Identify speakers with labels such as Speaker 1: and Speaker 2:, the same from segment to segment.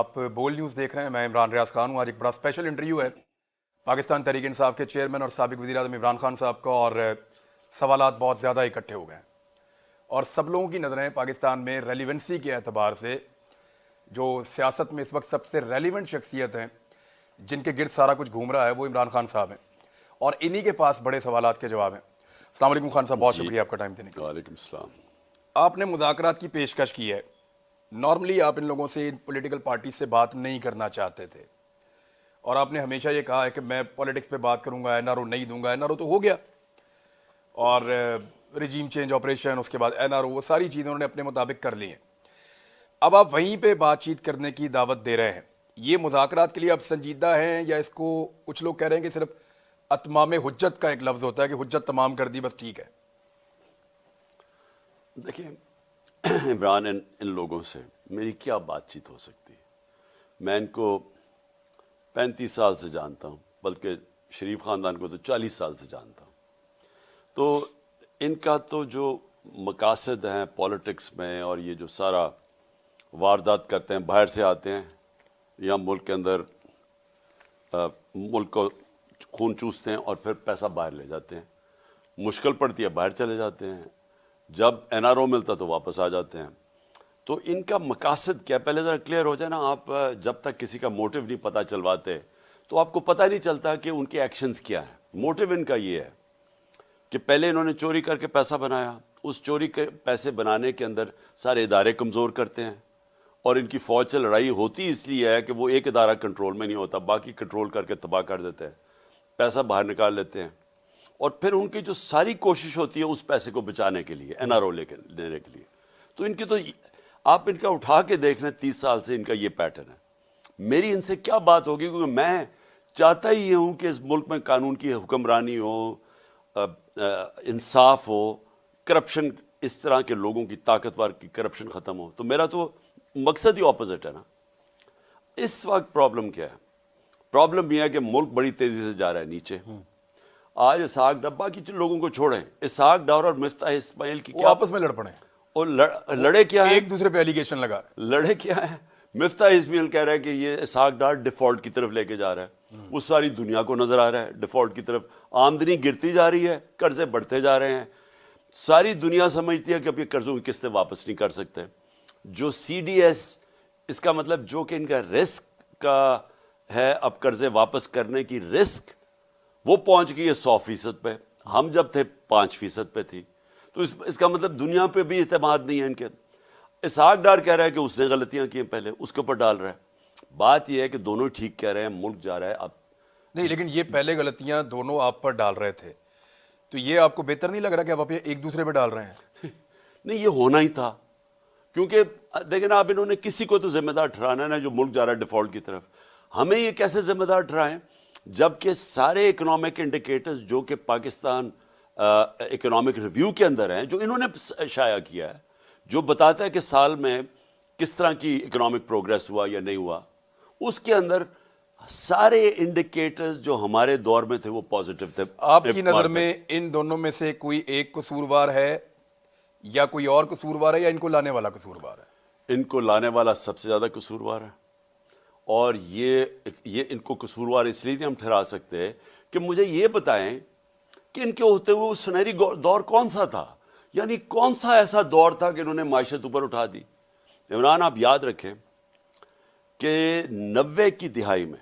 Speaker 1: آپ بول نیوز دیکھ رہے ہیں. میں عمران ریاض خان ہوں. آج ایک بڑا اسپیشل انٹرویو ہے پاکستان تحریک انصاف کے چیئرمین اور سابق وزیر اعظم عمران خان صاحب کا, اور سوالات بہت زیادہ اکٹھے ہو گئے ہیں اور سب لوگوں کی نظریں پاکستان میں ریلیونسی کے اعتبار سے جو سیاست میں اس وقت سب سے ریلیونٹ شخصیت ہیں جن کے گرد سارا کچھ گھوم رہا ہے وہ عمران خان صاحب ہیں, اور انہی کے پاس بڑے سوالات کے جواب ہیں. السلام علیکم خان صاحب, بہت شکریہ آپ کا ٹائم دینے کا.
Speaker 2: وعلیکم السلام.
Speaker 1: آپ نے مذاکرات کی پیشکش کی ہے. نارملی آپ ان لوگوں سے ان پولیٹیکل پارٹی سے بات نہیں کرنا چاہتے تھے, اور آپ نے ہمیشہ یہ کہا ہے کہ میں پولیٹکس پہ بات کروں گا, این آر او نہیں دوں گا. این آر او تو ہو گیا, اور رجیم چینج آپریشن, اس کے بعد این آر او, وہ ساری چیزیں انہوں نے اپنے مطابق کر لی ہیں. اب آپ وہیں پہ بات چیت کرنے کی دعوت دے رہے ہیں. یہ مذاکرات کے لیے آپ سنجیدہ ہیں, یا اس کو کچھ لوگ کہہ رہے ہیں کہ صرف اتمام حجت کا ایک لفظ ہوتا ہے کہ حجت تمام کر دی بس ٹھیک ہے؟
Speaker 2: دیکھیں عمران, ان لوگوں سے میری کیا بات چیت ہو سکتی ہے؟ میں ان کو 35 سال سے جانتا ہوں, بلکہ شریف خاندان کو تو 40 سال سے جانتا ہوں. تو ان کا تو جو مقاصد ہیں پولیٹکس میں, اور یہ جو سارا واردات کرتے ہیں, باہر سے آتے ہیں یا ملک کے اندر ملک کو خون چوستے ہیں اور پھر پیسہ باہر لے جاتے ہیں. مشکل پڑتی ہے باہر چلے جاتے ہیں, جب این آر او ملتا تو واپس آ جاتے ہیں. تو ان کا مقاصد کیا, پہلے ذرا کلیئر ہو جائے نا. آپ جب تک کسی کا موٹیو نہیں پتہ چلواتے تو آپ کو پتہ نہیں چلتا کہ ان کے ایکشنز کیا ہیں. موٹیو ان کا یہ ہے کہ پہلے انہوں نے چوری کر کے پیسہ بنایا, اس چوری کے پیسے بنانے کے اندر سارے ادارے کمزور کرتے ہیں, اور ان کی فوج سے لڑائی ہوتی اس لیے ہے کہ وہ ایک ادارہ کنٹرول میں نہیں ہوتا, باقی کنٹرول کر کے تباہ کر دیتے ہیں, پیسہ باہر نکال لیتے ہیں. اور پھر ان کی جو ساری کوشش ہوتی ہے اس پیسے کو بچانے کے لیے, این آر او لینے کے لیے. تو ان کی تو آپ ان کا اٹھا کے دیکھ لیں, 30 سال سے ان کا یہ پیٹرن ہے. میری ان سے کیا بات ہوگی, کیونکہ میں چاہتا ہی یہ ہوں کہ اس ملک میں قانون کی حکمرانی ہو, انصاف ہو, کرپشن, اس طرح کے لوگوں کی طاقتور کی کرپشن ختم ہو. تو میرا تو مقصد ہی اپوزٹ ہے نا. اس وقت پرابلم کیا ہے؟ پرابلم یہ ہے کہ ملک بڑی تیزی سے جا رہا ہے نیچے. آج اسحاق ڈار, باقی لوگوں کو چھوڑیں, اسحاق ڈار اور مفتاح اسماعیل کی
Speaker 1: وہ آپس میں لڑ پڑے,
Speaker 2: اور لڑے کیا ہے,
Speaker 1: ایک دوسرے پہ ایلیگیشن لگا رہے.
Speaker 2: لڑے کیا ہے؟ مفتاح اسماعیل کہہ رہا ہے کہ یہ اسحاق ڈار ڈیفالٹ کی طرف لے کے جا رہا ہے. وہ ساری دنیا کو نظر آ رہا ہے ڈیفالٹ کی طرف. آمدنی گرتی جا رہی ہے, قرضے بڑھتے جا رہے ہیں. ساری دنیا سمجھتی ہے کہ اب یہ قرضوں کی قسطیں واپس نہیں کر سکتے. جو سی ڈی ایس, اس کا مطلب جو کہ ان کا رسک کا ہے, اب قرضے واپس کرنے کی رسک, وہ پہنچ گئی ہے 100% پہ. ہم جب تھے 5% پہ تھی. تو اس کا مطلب دنیا پہ بھی اعتماد نہیں ہے ان کے. اسحاق ڈار کہہ رہا ہے کہ اس نے غلطیاں کی ہیں پہلے, اس کے اوپر ڈال رہا ہے. بات یہ ہے کہ دونوں ٹھیک کہہ رہے ہیں, ملک جا رہا ہے اب.
Speaker 1: نہیں, لیکن یہ پہلے غلطیاں دونوں آپ پر ڈال رہے تھے, تو یہ آپ کو بہتر نہیں لگ رہا کہ آپ ایک دوسرے پہ ڈال رہے ہیں؟
Speaker 2: نہیں, یہ ہونا ہی تھا, کیونکہ دیکھیں نا, اب انہوں نے کسی کو تو ذمہ دار ٹھہرانا ہے نا, جو ملک جا رہا ہے ڈیفالٹ کی طرف. ہمیں یہ کیسے ذمہ دار ٹھہرائیں جبکہ سارے اکنامک انڈیکیٹرز جو کہ پاکستان اکنامک ریویو کے اندر ہیں, جو انہوں نے شائع کیا ہے, جو بتاتا ہے کہ سال میں کس طرح کی اکنامک پروگریس ہوا یا نہیں ہوا, اس کے اندر سارے انڈیکیٹرز جو ہمارے دور میں تھے وہ پازیٹیو تھے.
Speaker 1: آپ کی نظر میں ان دونوں میں سے کوئی ایک قصوروار ہے, یا کوئی اور قصوروار ہے, یا ان کو لانے والا قصوروار ہے؟
Speaker 2: ان کو لانے والا سب سے زیادہ قصوروار ہے. اور یہ ان کو قصوروار اس لیے نہیں ہم ٹھہرا سکتے کہ مجھے یہ بتائیں کہ ان کے ہوتے ہوئے وہ سنہری دور کون سا تھا, یعنی کون سا ایسا دور تھا کہ انہوں نے معیشت اوپر اٹھا دی. عمران, آپ یاد رکھیں کہ 90 کی دہائی میں,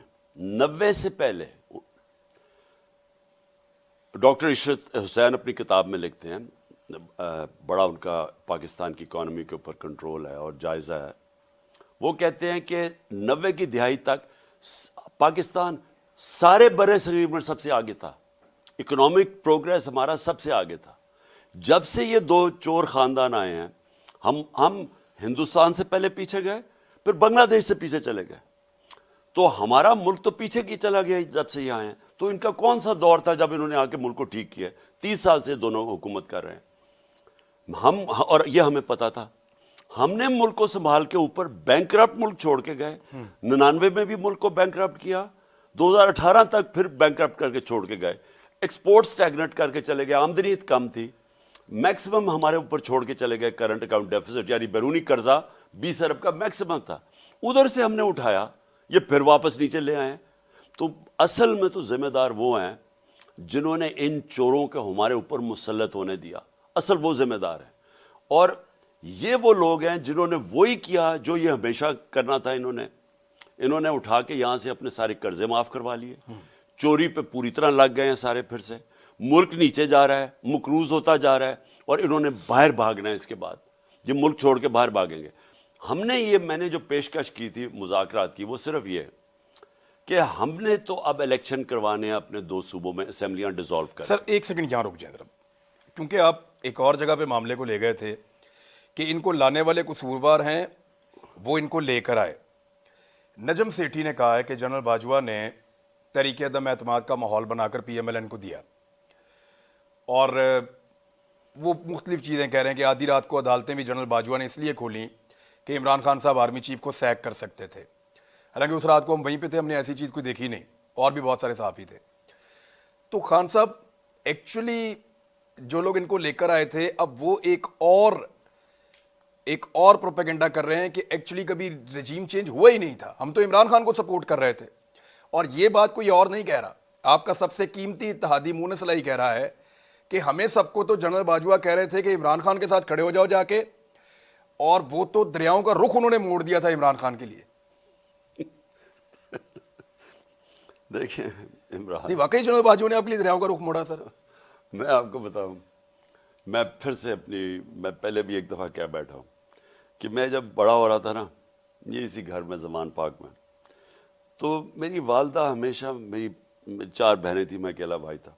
Speaker 2: 90 سے پہلے, ڈاکٹر عشرت حسین اپنی کتاب میں لکھتے ہیں, بڑا ان کا پاکستان کی اکانومی کے اوپر کنٹرول ہے اور جائزہ ہے. وہ کہتے ہیں کہ 90 کی دہائی تک پاکستان سارے برِ صغیر میں سب سے آگے تھا, اکنامک پروگریس ہمارا سب سے آگے تھا. جب سے یہ دو چور خاندان آئے ہیں, ہم ہندوستان سے پہلے پیچھے گئے, پھر بنگلہ دیش سے پیچھے چلے گئے. تو ہمارا ملک تو پیچھے کی چلا گیا جب سے یہ آئے ہیں. تو ان کا کون سا دور تھا جب انہوں نے آ کے ملک کو ٹھیک کیا؟ 30 سال سے دونوں حکومت کر رہے ہیں. اور یہ ہمیں پتا تھا. ہم نے ملک کو سنبھال کے اوپر بینکرپٹ ملک چھوڑ کے گئے. 99 میں بھی ملک کو بینکرپٹ کیا, 2018 تک پھر بینکرپٹ کر کے چھوڑ کے گئے. ایکسپورٹ سٹیگنٹ کر کے چلے گئے, آمدنی کم تھی, میکسیمم ہمارے اوپر چھوڑ کے چلے گئے. کرنٹ اکاؤنٹ ڈیفیسٹ یعنی بیرونی قرضہ 20 ارب کا میکسیمم تھا. ادھر سے ہم نے اٹھایا, یہ پھر واپس نیچے لے آئے. تو اصل میں تو ذمہ دار وہ ہیں جنہوں نے ان چوروں کو ہمارے اوپر مسلط ہونے دیا, اصل وہ ذمہ دار ہیں. اور یہ وہ لوگ ہیں جنہوں نے وہی کیا جو یہ ہمیشہ کرنا تھا. انہوں نے اٹھا کے یہاں سے اپنے سارے قرضے معاف کروا لیے, چوری پہ پوری طرح لگ گئے ہیں سارے. پھر سے ملک نیچے جا رہا ہے, مقروض ہوتا جا رہا ہے, اور انہوں نے باہر بھاگنا ہے. اس کے بعد یہ ملک چھوڑ کے باہر بھاگیں گے. میں نے جو پیشکش کی تھی مذاکرات کی, وہ صرف یہ کہ ہم نے تو اب الیکشن کروانے ہیں اپنے 2 صوبوں میں, اسمبلیاں ڈیزالو کر.
Speaker 1: سر ایک سیکنڈ یہاں رک جائیں ذرا, کیونکہ آپ ایک اور جگہ پہ معاملے کو لے گئے تھے کہ ان کو لانے والے قصوروار ہیں, وہ ان کو لے کر آئے. نجم سیٹھی نے کہا ہے کہ جنرل باجوہ نے تحریک عدم اعتماد کا ماحول بنا کر پی ایم ایل این کو دیا, اور وہ مختلف چیزیں کہہ رہے ہیں کہ آدھی رات کو عدالتیں بھی جنرل باجوہ نے اس لیے کھولیں کہ عمران خان صاحب آرمی چیف کو سیک کر سکتے تھے. حالانکہ اس رات کو ہم وہیں پہ تھے, ہم نے ایسی چیز کوئی دیکھی نہیں, اور بھی بہت سارے صحافی تھے. تو خان صاحب ایکچولی جو لوگ ان کو لے کر آئے تھے, اب وہ ایک اور پروپیگنڈا کر رہے ہیں کہ ایکچولی کبھی رجیم چینج ہوا ہی نہیں تھا, ہم تو عمران خان کو سپورٹ کر رہے تھے. اور یہ بات کوئی اور نہیں کہہ رہا, آپ کا سب سے قیمتی اتحادی مونس علیٰ کہہ رہا ہے کہ ہمیں سب کو تو جنرل باجوہ کہہ رہے تھے کہ عمران خان کے ساتھ کھڑے ہو جاؤ جا کے, اور وہ تو دریاؤں کا رخ انہوں نے موڑ دیا تھا عمران خان کے لیے.
Speaker 2: دیکھیں عمران,
Speaker 1: نہیں واقعی جنرل باجوہ نے آپ کے لیے دریاؤں کا رخ موڑا. سر
Speaker 2: میں آپ کو بتاؤں, میں پھر سے میں پہلے بھی ایک دفعہ کہہ بیٹھا ہوں کہ میں جب بڑا ہو رہا تھا نا, یہ اسی گھر میں زمان پاک میں, تو میری والدہ ہمیشہ, میری 4 بہنیں تھیں, میں اکیلا بھائی تھا,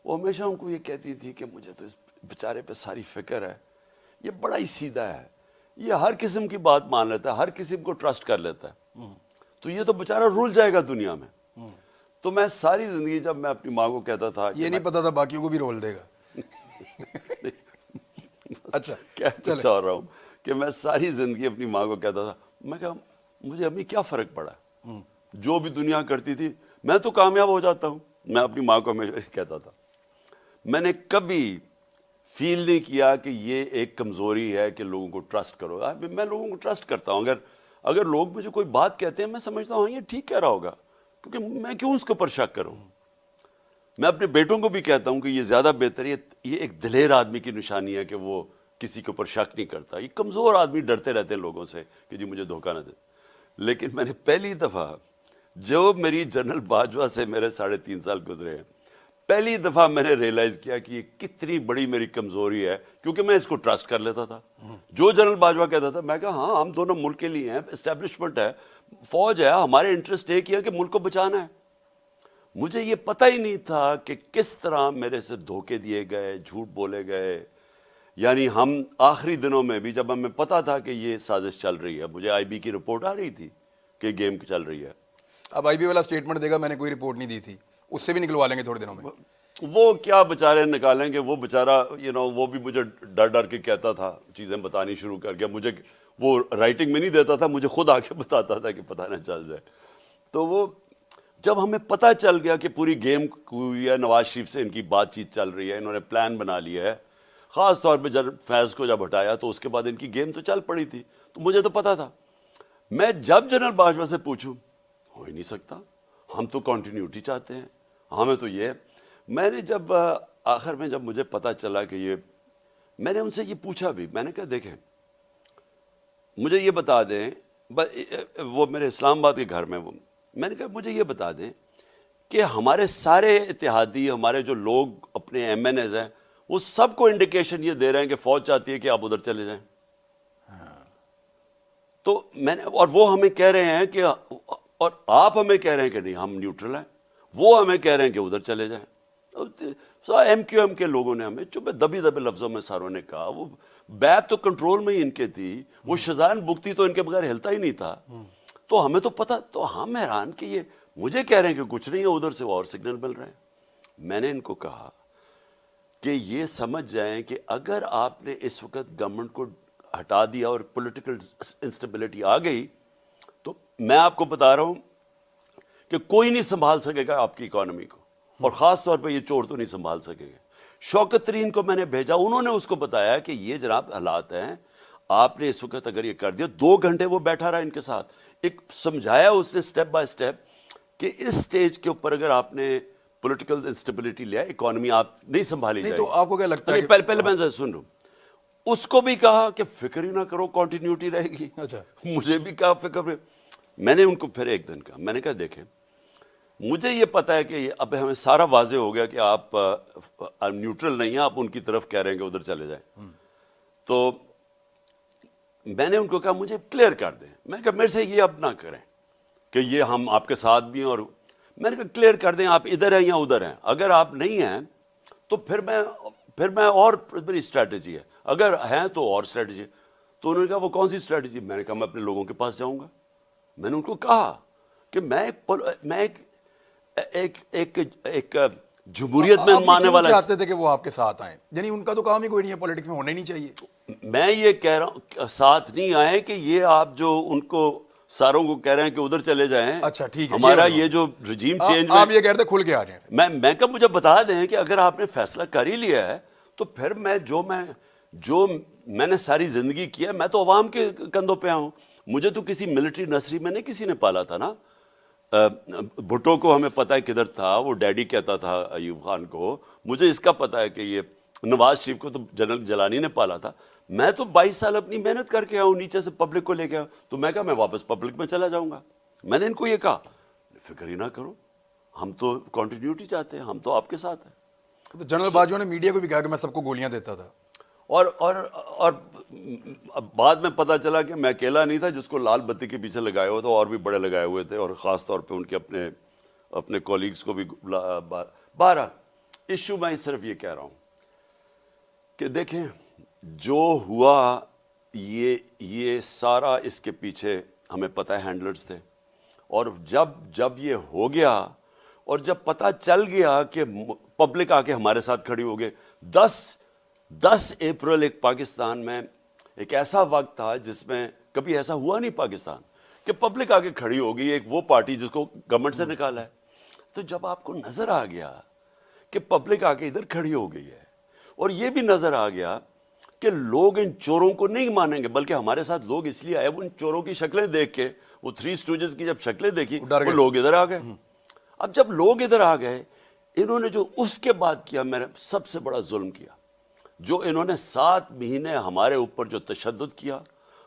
Speaker 2: وہ ہمیشہ ان کو یہ کہتی تھی کہ مجھے تو اس بیچارے پہ ساری فکر ہے, یہ بڑا ہی سیدھا ہے, یہ ہر قسم کی بات مان لیتا ہے, ہر قسم کو ٹرسٹ کر لیتا ہے, تو یہ تو بیچارہ رول جائے گا دنیا میں. تو میں ساری زندگی جب میں اپنی ماں کو کہتا تھا,
Speaker 1: یہ نہیں پتا تھا باقیوں کو بھی رول دے گا. اچھا
Speaker 2: کیا چاہ رہا ہوں کہ میں ساری زندگی اپنی ماں کو کہتا تھا, میں کہا مجھے امی کیا فرق پڑا, جو بھی دنیا کرتی تھی میں تو کامیاب ہو جاتا ہوں. میں اپنی ماں کو ہمیشہ کہتا تھا. میں نے کبھی فیل نہیں کیا کہ یہ ایک کمزوری ہے کہ لوگوں کو ٹرسٹ کرو. میں لوگوں کو ٹرسٹ کرتا ہوں, اگر لوگ مجھے کوئی بات کہتے ہیں میں سمجھتا ہوں یہ ٹھیک کہہ رہا ہوگا, کیونکہ میں کیوں اس کے اوپر شک کروں. میں اپنے بیٹوں کو بھی کہتا ہوں کہ یہ زیادہ بہتر ہے, یہ ایک دلیر آدمی کی نشانی ہے کہ وہ کسی کے اوپر شک نہیں کرتا. یہ کمزور آدمی ڈرتے رہتے ہیں لوگوں سے کہ جی مجھے دھوکہ نہ دے. لیکن میں نے پہلی دفعہ, جو میری جنرل باجوہ سے میرے 3.5 سال گزرے ہیں, پہلی دفعہ میں نے ریئلائز کیا کہ یہ کتنی بڑی میری کمزوری ہے, کیونکہ میں اس کو ٹرسٹ کر لیتا تھا. جو جنرل باجوہ کہتا تھا میں کہا ہاں ہم دونوں ملک کے لیے ہیں, اسٹیبلشمنٹ ہے, فوج ہے, ہمارے انٹرسٹ ایک ہی ہے کہ ملک کو بچانا ہے. مجھے یہ پتہ ہی نہیں تھا کہ کس طرح میرے سے دھوکے دیے گئے, جھوٹ بولے گئے. یعنی ہم آخری دنوں میں بھی جب ہمیں پتہ تھا کہ یہ سازش چل رہی ہے, مجھے آئی بی کی رپورٹ آ رہی تھی کہ گیم چل رہی ہے.
Speaker 1: اب آئی بی والا اسٹیٹمنٹ دے گا میں نے کوئی رپورٹ نہیں دی تھی, اس سے بھی نکلوا لیں گے تھوڑے دنوں میں.
Speaker 2: وہ کیا بیچارے نکالیں گے, وہ بیچارہ وہ بھی مجھے ڈر ڈر کے کہتا تھا, چیزیں بتانی شروع کر گیا. مجھے وہ رائٹنگ میں نہیں دیتا تھا, مجھے خود آ کے بتاتا تھا کہ پتہ نہ چل جائے. تو وہ جب ہمیں پتہ چل گیا کہ پوری گیم ہوئی ہے, نواز شریف سے ان کی بات چیت چل رہی ہے, انہوں نے پلان بنا لیا ہے, خاص طور پہ جب فیض کو جب ہٹایا تو اس کے بعد ان کی گیم تو چل پڑی تھی, تو مجھے تو پتہ تھا. میں جب جنرل باجوہ سے پوچھوں, ہو ہی نہیں سکتا, ہم تو کنٹینیوٹی چاہتے ہیں, ہمیں تو یہ. میں نے جب آخر میں جب مجھے پتہ چلا کہ یہ, میں نے ان سے یہ پوچھا بھی, میں نے کہا دیکھیں مجھے یہ بتا دیں, وہ میرے اسلام آباد کے گھر میں, وہ میں نے کہا مجھے یہ بتا دیں کہ ہمارے سارے اتحادی, ہمارے جو لوگ اپنے ایم این ایز ہیں, وہ سب کو انڈیکیشن یہ دے رہے ہیں کہ فوج چاہتی ہے کہ آپ ادھر چلے جائیں. تو میں نے, اور وہ ہمیں کہہ رہے ہیں کہ, اور آپ ہمیں کہہ رہے ہیں کہ نہیں ہم نیوٹرل ہیں, وہ ہمیں کہہ رہے ہیں کہ ادھر چلے جائیں. ایم کیو ایم کے لوگوں نے ہمیں چوبے دبی دبے لفظوں میں ساروں نے کہا, وہ بیت تو کنٹرول میں ہی ان کے تھی, وہ شزان بگتی تو ان کے بغیر ہلتا ہی نہیں تھا. تو ہمیں تو پتہ, تو ہم حیران کہ یہ مجھے کہہ رہے ہیں کہ کچھ نہیں ہے, ادھر سے اور سگنل مل رہے ہیں. میں نے ان کو کہا کہ یہ سمجھ جائیں کہ اگر آپ نے اس وقت گورنمنٹ کو ہٹا دیا اور پولیٹیکل انسٹیبلٹی آ گئی, تو میں آپ کو بتا رہا ہوں کہ کوئی نہیں سنبھال سکے گا آپ کی اکانومی کو, اور خاص طور پہ یہ چور تو نہیں سنبھال سکے گا. شوکت ترین کو میں نے بھیجا, انہوں نے اس کو بتایا کہ یہ جناب حالات ہیں, آپ نے اس وقت اگر یہ کر دیا, 2 گھنٹے وہ بیٹھا رہا ان کے ساتھ, ایک سمجھایا اس نے سٹیپ بائی سٹیپ کہ اس سٹیج کے اوپر اگر آپ نے پولیٹیکل انسٹیبلٹی لیا, اکانومی آپ نہیں سنبھالی جائے.
Speaker 1: تو آپ کو کیا لگتا ہے کہ
Speaker 2: پہلے میں سن لوں, اس کو بھی کہا کہ فکر ہی نہ کرو, کنٹینیوٹی رہے گی.
Speaker 1: اچھا,
Speaker 2: مجھے بھی کہا فکر. میں نے ان کو پھر ایک دن کہا, میں نے کہا دیکھیں مجھے یہ پتا ہے کہ اب ہمیں سارا واضح ہو گیا کہ آپ نیوٹرل نہیں ہیں, آپ ان کی طرف کہہ رہے ہیں کہ ادھر چلے جائیں. تو میں نے ان کو کہا مجھے کلیئر کر دیں. میں نے کہا میرے سے یہ اب نہ کریں کہ یہ ہم آپ کے ساتھ بھی ہیں, اور میں نے کہا کلیئر کر دیں آپ ادھر ہیں یا ادھر ہیں. اگر آپ نہیں ہیں تو پھر میں اور میری اسٹریٹجی ہے, اگر ہیں تو اور اسٹریٹجی ہے. تو انہوں نے کہا وہ کون سی اسٹریٹجی؟ میں نے کہا میں اپنے لوگوں کے پاس جاؤں گا. میں نے ان کو کہا کہ میں ایک جمہوریت میں ماننے والا.
Speaker 1: چاہتے تھے کہ وہ آپ کے ساتھ آئیں, یعنی ان کا تو کام ہی کوئی نہیں ہے, پولیٹکس میں ہونا ہی نہیں چاہیے.
Speaker 2: میں یہ کہہ رہا ہوں ساتھ نہیں آئے کہ یہ آپ جو ان کو ساروں کو کہہ رہے ہیں کہ ادھر چلے جائیں.
Speaker 1: اچھا ٹھیک ہے,
Speaker 2: ہمارا یہ جو رجیم چینج,
Speaker 1: آپ یہ کہتے کھل کے آ جائیں.
Speaker 2: میں کہا مجھے بتا دیں کہ اگر آپ نے فیصلہ کر ہی لیا ہے تو پھر میں نے ساری زندگی کیا, میں تو عوام کے کندھوں پہ آؤں. مجھے تو کسی ملٹری نرسری میں نہیں کسی نے پالا تھا نا. بھٹو کو ہمیں پتہ ہے کدھر تھا, وہ ڈیڈی کہتا تھا ایوب خان کو. مجھے اس کا پتہ ہے کہ یہ نواز شریف کو تو جنرل جیلانی نے پالا تھا. میں تو 22 سال اپنی محنت کر کے آؤں, نیچے سے پبلک کو لے کے آؤں. تو میں کہا میں واپس پبلک میں چلا جاؤں گا. میں نے ان کو یہ کہا فکر ہی نہ کرو, ہم تو کنٹینیوٹی چاہتے ہیں, ہم تو آپ کے ساتھ ہیں.
Speaker 1: تو جنرل باجوہ نے میڈیا کو بھی کہا کہ میں سب کو گولیاں دیتا تھا.
Speaker 2: اور بعد میں پتہ چلا کہ میں اکیلا نہیں تھا جس کو لال بتی کے پیچھے لگائے ہوئے تھے, اور بھی بڑے لگائے ہوئے تھے, اور خاص طور پہ ان کے اپنے کولیگز کو بھی. بہرحال ایشو میں صرف یہ کہہ رہا ہوں کہ دیکھیں جو ہوا یہ سارا اس کے پیچھے ہمیں پتہ ہے ہینڈلرز تھے. اور جب یہ ہو گیا اور جب پتہ چل گیا کہ پبلک آ کے ہمارے ساتھ کھڑی ہو گئے, 10 اپریل ایک پاکستان میں ایک ایسا وقت تھا جس میں کبھی ایسا ہوا نہیں پاکستان کہ پبلک آ کے کھڑی ہو گئی, ایک وہ پارٹی جس کو گورنمنٹ سے نکالا ہے. تو جب آپ کو نظر آ گیا کہ پبلک آ کے ادھر کھڑی ہو گئی ہے, اور یہ بھی نظر آ گیا کہ لوگ ان چوروں کو نہیں مانیں گے, بلکہ ہمارے ساتھ لوگ اس لیے آئے, وہ ان چوروں کی شکلیں دیکھ کے, وہ 3 اسٹوجز کی جب شکلیں دیکھی وہ لوگ ادھر آ گئے. اب جب لوگ ادھر آ گئے, انہوں نے جو اس کے بعد کیا, میں نے سب سے بڑا ظلم کیا. جو انہوں نے 7 مہینے ہمارے اوپر جو تشدد کیا,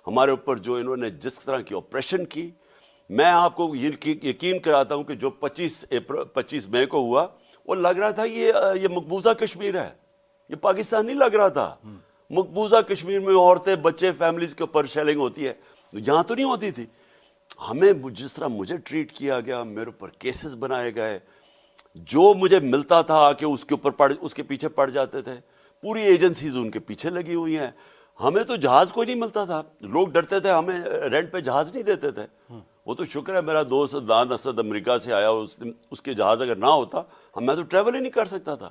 Speaker 2: ہمارے اوپر جو انہوں نے جس طرح کی آپریشن کی, میں آپ کو یقین کراتا ہوں کہ جو 25 مئی کو ہوا وہ لگ رہا تھا یہ مقبوضہ کشمیر ہے, یہ پاکستان نہیں لگ رہا تھا. مقبوضہ کشمیر میں عورتیں بچے فیملیز کے اوپر شیلنگ ہوتی ہے, یہاں تو نہیں ہوتی تھی. ہمیں جس طرح مجھے ٹریٹ کیا گیا, میرے اوپر کیسز بنائے گئے, جو مجھے ملتا تھا کہ اس کے پیچھے پڑ جاتے تھے. پوری ایجنسیز ان کے پیچھے لگی ہوئی ہیں. ہمیں تو جہاز کوئی نہیں ملتا تھا, لوگ ڈرتے تھے, ہمیں رینٹ پہ جہاز نہیں دیتے تھے. وہ تو شکر ہے میرا دوست عدنان اسد امریکہ سے آیا, اس کے جہاز اگر نہ ہوتا میں تو ٹریول ہی نہیں کر سکتا تھا.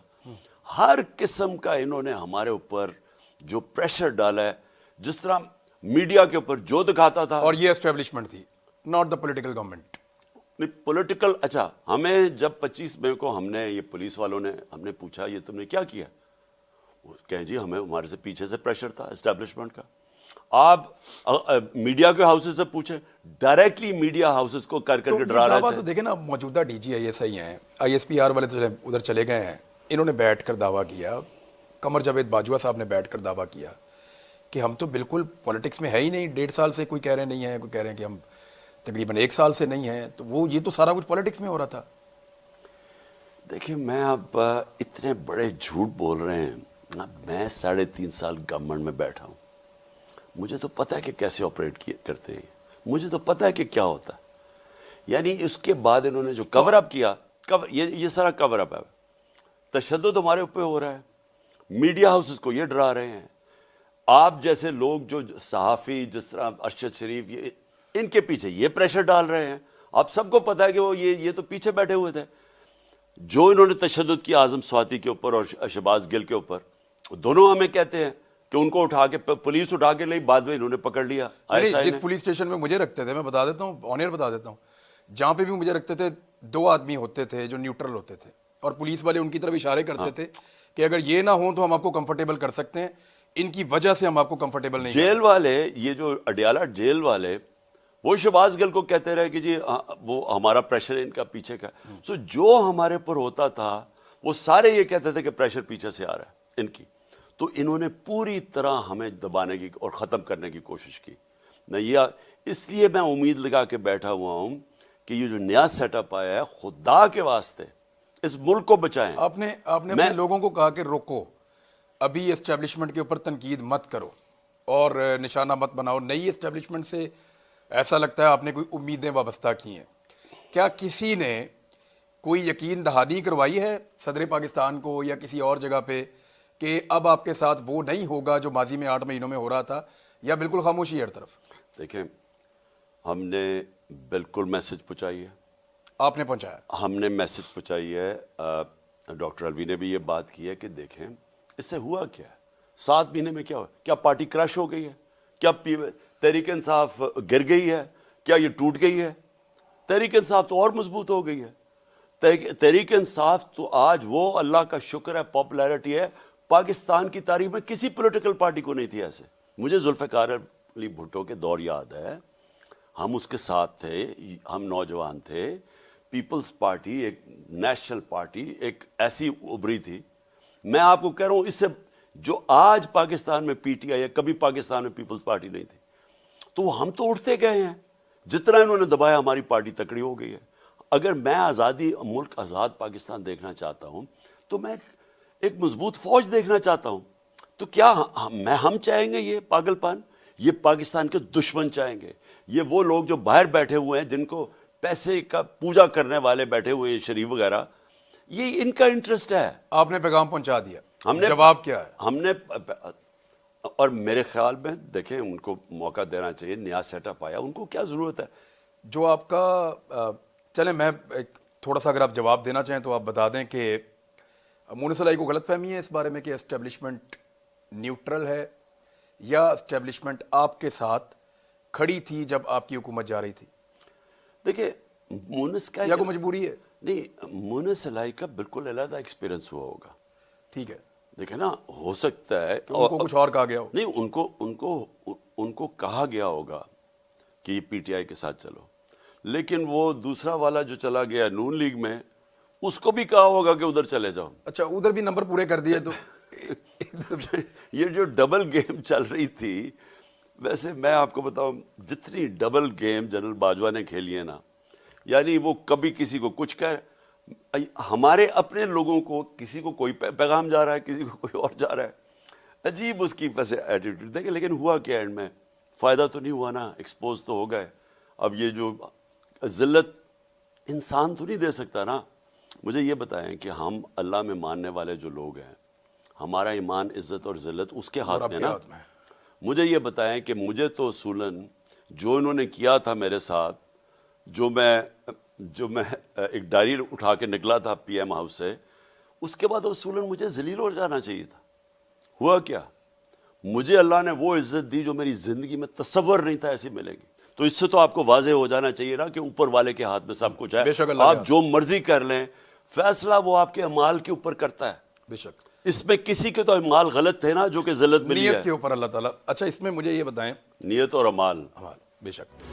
Speaker 2: ہر قسم کا انہوں نے ہمارے اوپر جو پریشر ڈالا ہے, جس طرح میڈیا کے اوپر جو دکھاتا تھا. اور
Speaker 1: یہ اسٹیبلشمنٹ تھی, not the political government.
Speaker 2: Political. اچھا, ہمیں جب 25 مئی کو یہ پولیس والوں نے ہم نے پوچھا یہ تم نے کیا کیا, کہیں جی ہمارے سے پیچھے سے پریشر تھا اسٹیبلشمنٹ کا. آپ میڈیا کے ہاؤسز سے پوچھیں, ڈائریکٹلی میڈیا ہاؤسز کو کر کے ڈرا رہے تھے.
Speaker 1: تو دیکھیں نا, موجودہ D G I S I ہیں, ISPR والے تو ادھر چلے گئے ہیں, انہوں نے بیٹھ کر دعویٰ کیا, قمر جاوید باجوہ صاحب نے بیٹھ کر دعویٰ کیا کہ ہم تو بالکل پولیٹکس میں ہے ہی نہیں, 1.5 سال سے کوئی کہہ رہے نہیں ہیں, کوئی کہہ رہے ہیں کہ ہم تقریباً 1 سال سے نہیں ہیں. تو یہ تو سارا کچھ پولیٹکس میں ہو رہا تھا.
Speaker 2: دیکھیں میں اب اتنے بڑے جھوٹ بول رہے ہیں, میں 3.5 سال گورنمنٹ میں بیٹھا ہوں, مجھے تو پتہ ہے کہ کیسے آپریٹ کرتے ہیں, مجھے تو پتہ ہے کہ کیا ہوتا ہے. یعنی اس کے بعد انہوں نے جو کور اپ کیا, یہ سارا کور اپ ہے. تشدد ہمارے اوپر ہو رہا ہے, میڈیا ہاؤسز کو یہ ڈرا رہے ہیں. آپ جیسے لوگ جو صحافی جس طرح ارشد شریف, ان کے پیچھے یہ پریشر ڈال رہے ہیں. آپ سب کو پتہ ہے کہ وہ یہ تو پیچھے بیٹھے ہوئے تھے. جو انہوں نے تشدد کیا اعظم سواتی کے اوپر اور شہباز گل کے اوپر, دونوں ہمیں کہتے ہیں کہ ان کو اٹھا کے پولیس اٹھا کے لئی, بعد میں انہوں نے پکڑ لیا.
Speaker 1: جس پولیس اسٹیشن میں مجھے رکھتے تھے, میں بتا دیتا ہوں, آن ایئر بتا دیتا ہوں, جہاں پہ بھی مجھے رکھتے تھے 2 آدمی ہوتے تھے جو نیوٹرل ہوتے تھے, اور پولیس والے ان کی طرف اشارے کرتے تھے کہ اگر یہ نہ ہوں تو ہم آپ کو کمفرٹیبل کر سکتے ہیں. ان کی وجہ سے ہم آپ کو کمفرٹیبل نہیں
Speaker 2: جیل والے، یہ جو اڈیالہ جیل والے، وہ شہباز گل کو کہتے رہے کہ جی وہ ہمارا پریشر ان کا پیچھے کا. سو جو ہمارے پر ہوتا تھا وہ سارے یہ کہتے تھے کہ پریشر پیچھے سے آ رہا ہے ان کی. تو انہوں نے پوری طرح ہمیں دبانے کی اور ختم کرنے کی کوشش کی. اس لیے میں امید لگا کے بیٹھا ہوا ہوں کہ یہ جو نیا سیٹ اپ آیا ہے، خدا کے واسطے اس ملک کو بچائیں.
Speaker 1: آپ نے اپنے لوگوں کو کہا کہ روکو، ابھی اسٹیبلشمنٹ کے اوپر تنقید مت کرو اور نشانہ مت بناؤ. نئی اسٹیبلشمنٹ سے ایسا لگتا ہے آپ نے کوئی امیدیں وابستہ کی ہیں. کیا کسی نے کوئی یقین دہانی کروائی ہے صدر پاکستان کو یا کسی اور جگہ پہ کہ اب آپ کے ساتھ وہ نہیں ہوگا جو ماضی میں 8 مہینوں میں ہو رہا تھا، یا بالکل خاموشی ہر طرف؟
Speaker 2: دیکھیں، ہم نے بالکل میسج پہنچائی ہے.
Speaker 1: آپ نے پہنچایا؟
Speaker 2: ہم نے میسج پہنچائی ہے. ڈاکٹر الوی نے بھی یہ بات کی ہے کہ دیکھیں اس سے ہوا کیا ہے. 7 مہینے میں کیا ہوا؟ کیا پارٹی کریش ہو گئی ہے؟ کیا تحریک انصاف گر گئی ہے؟ کیا یہ ٹوٹ گئی ہے؟ تحریک انصاف تو اور مضبوط ہو گئی ہے. تحریک انصاف تو آج وہ اللہ کا شکر ہے پاپولیرٹی ہے. پاکستان کی تاریخ میں کسی پولیٹیکل پارٹی کو نہیں تھی ایسے. مجھے ذوالفقار علی بھٹو کے دور یاد ہے، ہم اس کے ساتھ تھے، ہم نوجوان تھے. پیپلز پارٹی ایک نیشنل پارٹی ایک ایسی ابھری تھی. میں آپ کو کہہ رہا ہوں، اس سے جو آج پاکستان میں پی ٹی آئی ہے، کبھی پاکستان میں پیپلز پارٹی نہیں تھی. تو ہم تو اٹھتے گئے ہیں. جتنا انہوں نے دبایا ہماری پارٹی تکڑی ہو گئی ہے. اگر میں آزادی، ملک آزاد پاکستان دیکھنا چاہتا ہوں تو میں ایک مضبوط فوج دیکھنا چاہتا ہوں. تو کیا ہم چاہیں گے یہ پاگل پان؟ یہ پاکستان کے دشمن چاہیں گے. یہ وہ لوگ جو باہر بیٹھے ہوئے ہیں، جن کو پیسے کا پوجا کرنے والے بیٹھے ہوئے ہیں، شریف وغیرہ، یہ ان کا انٹرسٹ ہے.
Speaker 1: آپ نے پیغام پہنچا دیا،
Speaker 2: ہم نے
Speaker 1: جواب کیا ہے؟
Speaker 2: ہم نے، اور میرے خیال میں دیکھیں ان کو موقع دینا چاہیے. نیا سیٹ اپ آیا، ان کو کیا ضرورت ہے؟
Speaker 1: جو آپ کا چلیں میں تھوڑا سا اگر آپ جواب دینا چاہیں تو آپ بتا دیں کہ مونس علائی کو غلط فہمی ہے اس بارے میں کہ اسٹیبلشمنٹ نیوٹرل ہے، یا اسٹیبلشمنٹ آپ کے ساتھ کھڑی تھی جب آپ کی حکومت جا رہی تھی؟
Speaker 2: دیکھیں، مونس کا
Speaker 1: یا کوئی مجبوری ہے؟
Speaker 2: نہیں، مونس علائی کا بالکل علیحدہ ایکسپیرینس ہوا ہوگا.
Speaker 1: ٹھیک ہے،
Speaker 2: دیکھیں نا، ہو سکتا ہے
Speaker 1: ان کو کچھ اور کہا گیا ہو.
Speaker 2: نہیں، ان کو کہا گیا ہوگا کہ یہ پی ٹی آئی کے ساتھ چلو، لیکن وہ دوسرا والا جو چلا گیا نون لیگ میں، اس کو بھی کہا ہوگا کہ ادھر چلے جاؤ.
Speaker 1: اچھا، ادھر بھی نمبر پورے کر دیے تو
Speaker 2: یہ جو ڈبل گیم چل رہی تھی، ویسے میں آپ کو بتاؤں، جتنی ڈبل گیم جنرل باجوہ نے کھیلی ہے نا، یعنی وہ کبھی کسی کو کچھ کہہ، ہمارے اپنے لوگوں کو کسی کو کوئی پیغام جا رہا ہے، کسی کو کوئی اور جا رہا ہے. عجیب اس کی ویسے ایٹیٹیوڈ. دیکھیں لیکن ہوا کیا اینڈ میں؟ فائدہ تو نہیں ہوا نا، ایکسپوز تو ہو گئے. اب یہ جو ذلت انسان تو نہیں دے سکتا نا. مجھے یہ بتائیں کہ ہم اللہ میں ماننے والے جو لوگ ہیں، ہمارا ایمان، عزت اور ذلت اس کے ہاتھ میں نا. مجھے یہ بتائیں کہ مجھے تو اصولاً جو انہوں نے کیا تھا میرے ساتھ، جو میں ایک ڈائری اٹھا کے نکلا تھا پی ایم ہاؤس سے، اس کے بعد اصولاً مجھے ذلیل ہو جانا چاہیے تھا. ہوا کیا؟ مجھے اللہ نے وہ عزت دی جو میری زندگی میں تصور نہیں تھا ایسی ملے گی. تو اس سے تو آپ کو واضح ہو جانا چاہیے نا کہ اوپر والے کے ہاتھ میں سب کچھ ہے. آپ جو مرضی کر لیں، فیصلہ وہ آپ کے اعمال کے اوپر کرتا ہے.
Speaker 1: بے شک
Speaker 2: اس میں کسی کے تو اعمال غلط تھے نا جو کہ ذلت ملی ہے.
Speaker 1: نیت کے اوپر اللہ تعالیٰ. اچھا، اس میں مجھے یہ بتائیں،
Speaker 2: نیت اور اعمال.
Speaker 1: بے شک.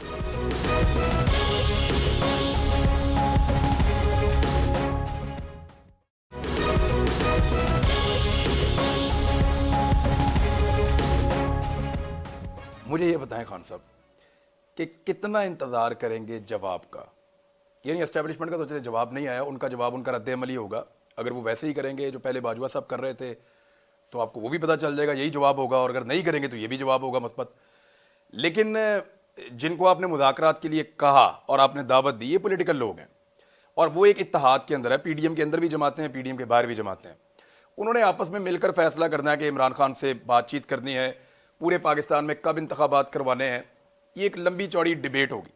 Speaker 1: مجھے یہ بتائیں خان صاحب کہ کتنا انتظار کریں گے جواب کا؟ یعنی اسٹیبلشمنٹ کا تو چلے جواب نہیں آیا، ان کا جواب ان کا رد عمل ہی ہوگا. اگر وہ ویسے ہی کریں گے جو پہلے باجوہ صاحب کر رہے تھے تو آپ کو وہ بھی پتہ چل جائے گا یہی جواب ہوگا، اور اگر نہیں کریں گے تو یہ بھی جواب ہوگا مثبت. لیکن جن کو آپ نے مذاکرات کے لیے کہا اور آپ نے دعوت دی، یہ پولیٹیکل لوگ ہیں اور وہ ایک اتحاد کے اندر ہے. پی ڈی ایم کے اندر بھی جماعتیں ہیں، پی ڈی ایم کے باہر بھی جماعتیں ہیں. انہوں نے آپس میں مل کر فیصلہ کرنا ہے کہ عمران خان سے بات چیت کرنی ہے، پورے پاکستان میں کب انتخابات کروانے ہیں. یہ ایک لمبی چوڑی ڈیبیٹ ہوگی.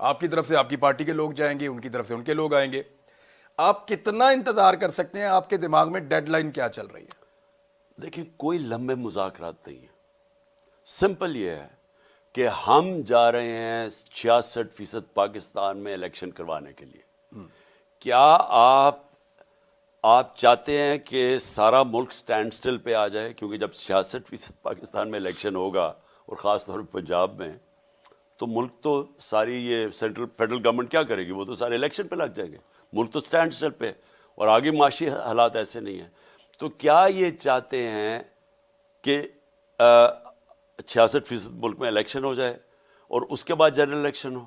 Speaker 1: آپ کی طرف سے آپ کی پارٹی کے لوگ جائیں گے، ان کی طرف سے ان کے لوگ آئیں گے. آپ کتنا انتظار کر سکتے ہیں؟ آپ کے دماغ میں ڈیڈ لائن کیا چل رہی ہے؟
Speaker 2: دیکھیں، کوئی لمبے مذاکرات نہیں ہیں. سمپل یہ ہے کہ ہم جا رہے ہیں 66% پاکستان میں الیکشن کروانے کے لیے. کیا آپ آپ چاہتے ہیں کہ سارا ملک سٹینڈ سٹل پہ آ جائے، کیونکہ جب 66% پاکستان میں الیکشن ہوگا اور خاص طور پہ پنجاب میں، تو ملک تو ساری یہ فیڈرل گورنمنٹ کیا کرے گی؟ وہ تو سارے الیکشن پہ لگ جائیں گے، ملک تو سٹینڈ سٹل پہ، اور آگے معاشی حالات ایسے نہیں ہیں. تو کیا یہ چاہتے ہیں کہ 66% ملک میں الیکشن ہو جائے اور اس کے بعد جنرل الیکشن ہو؟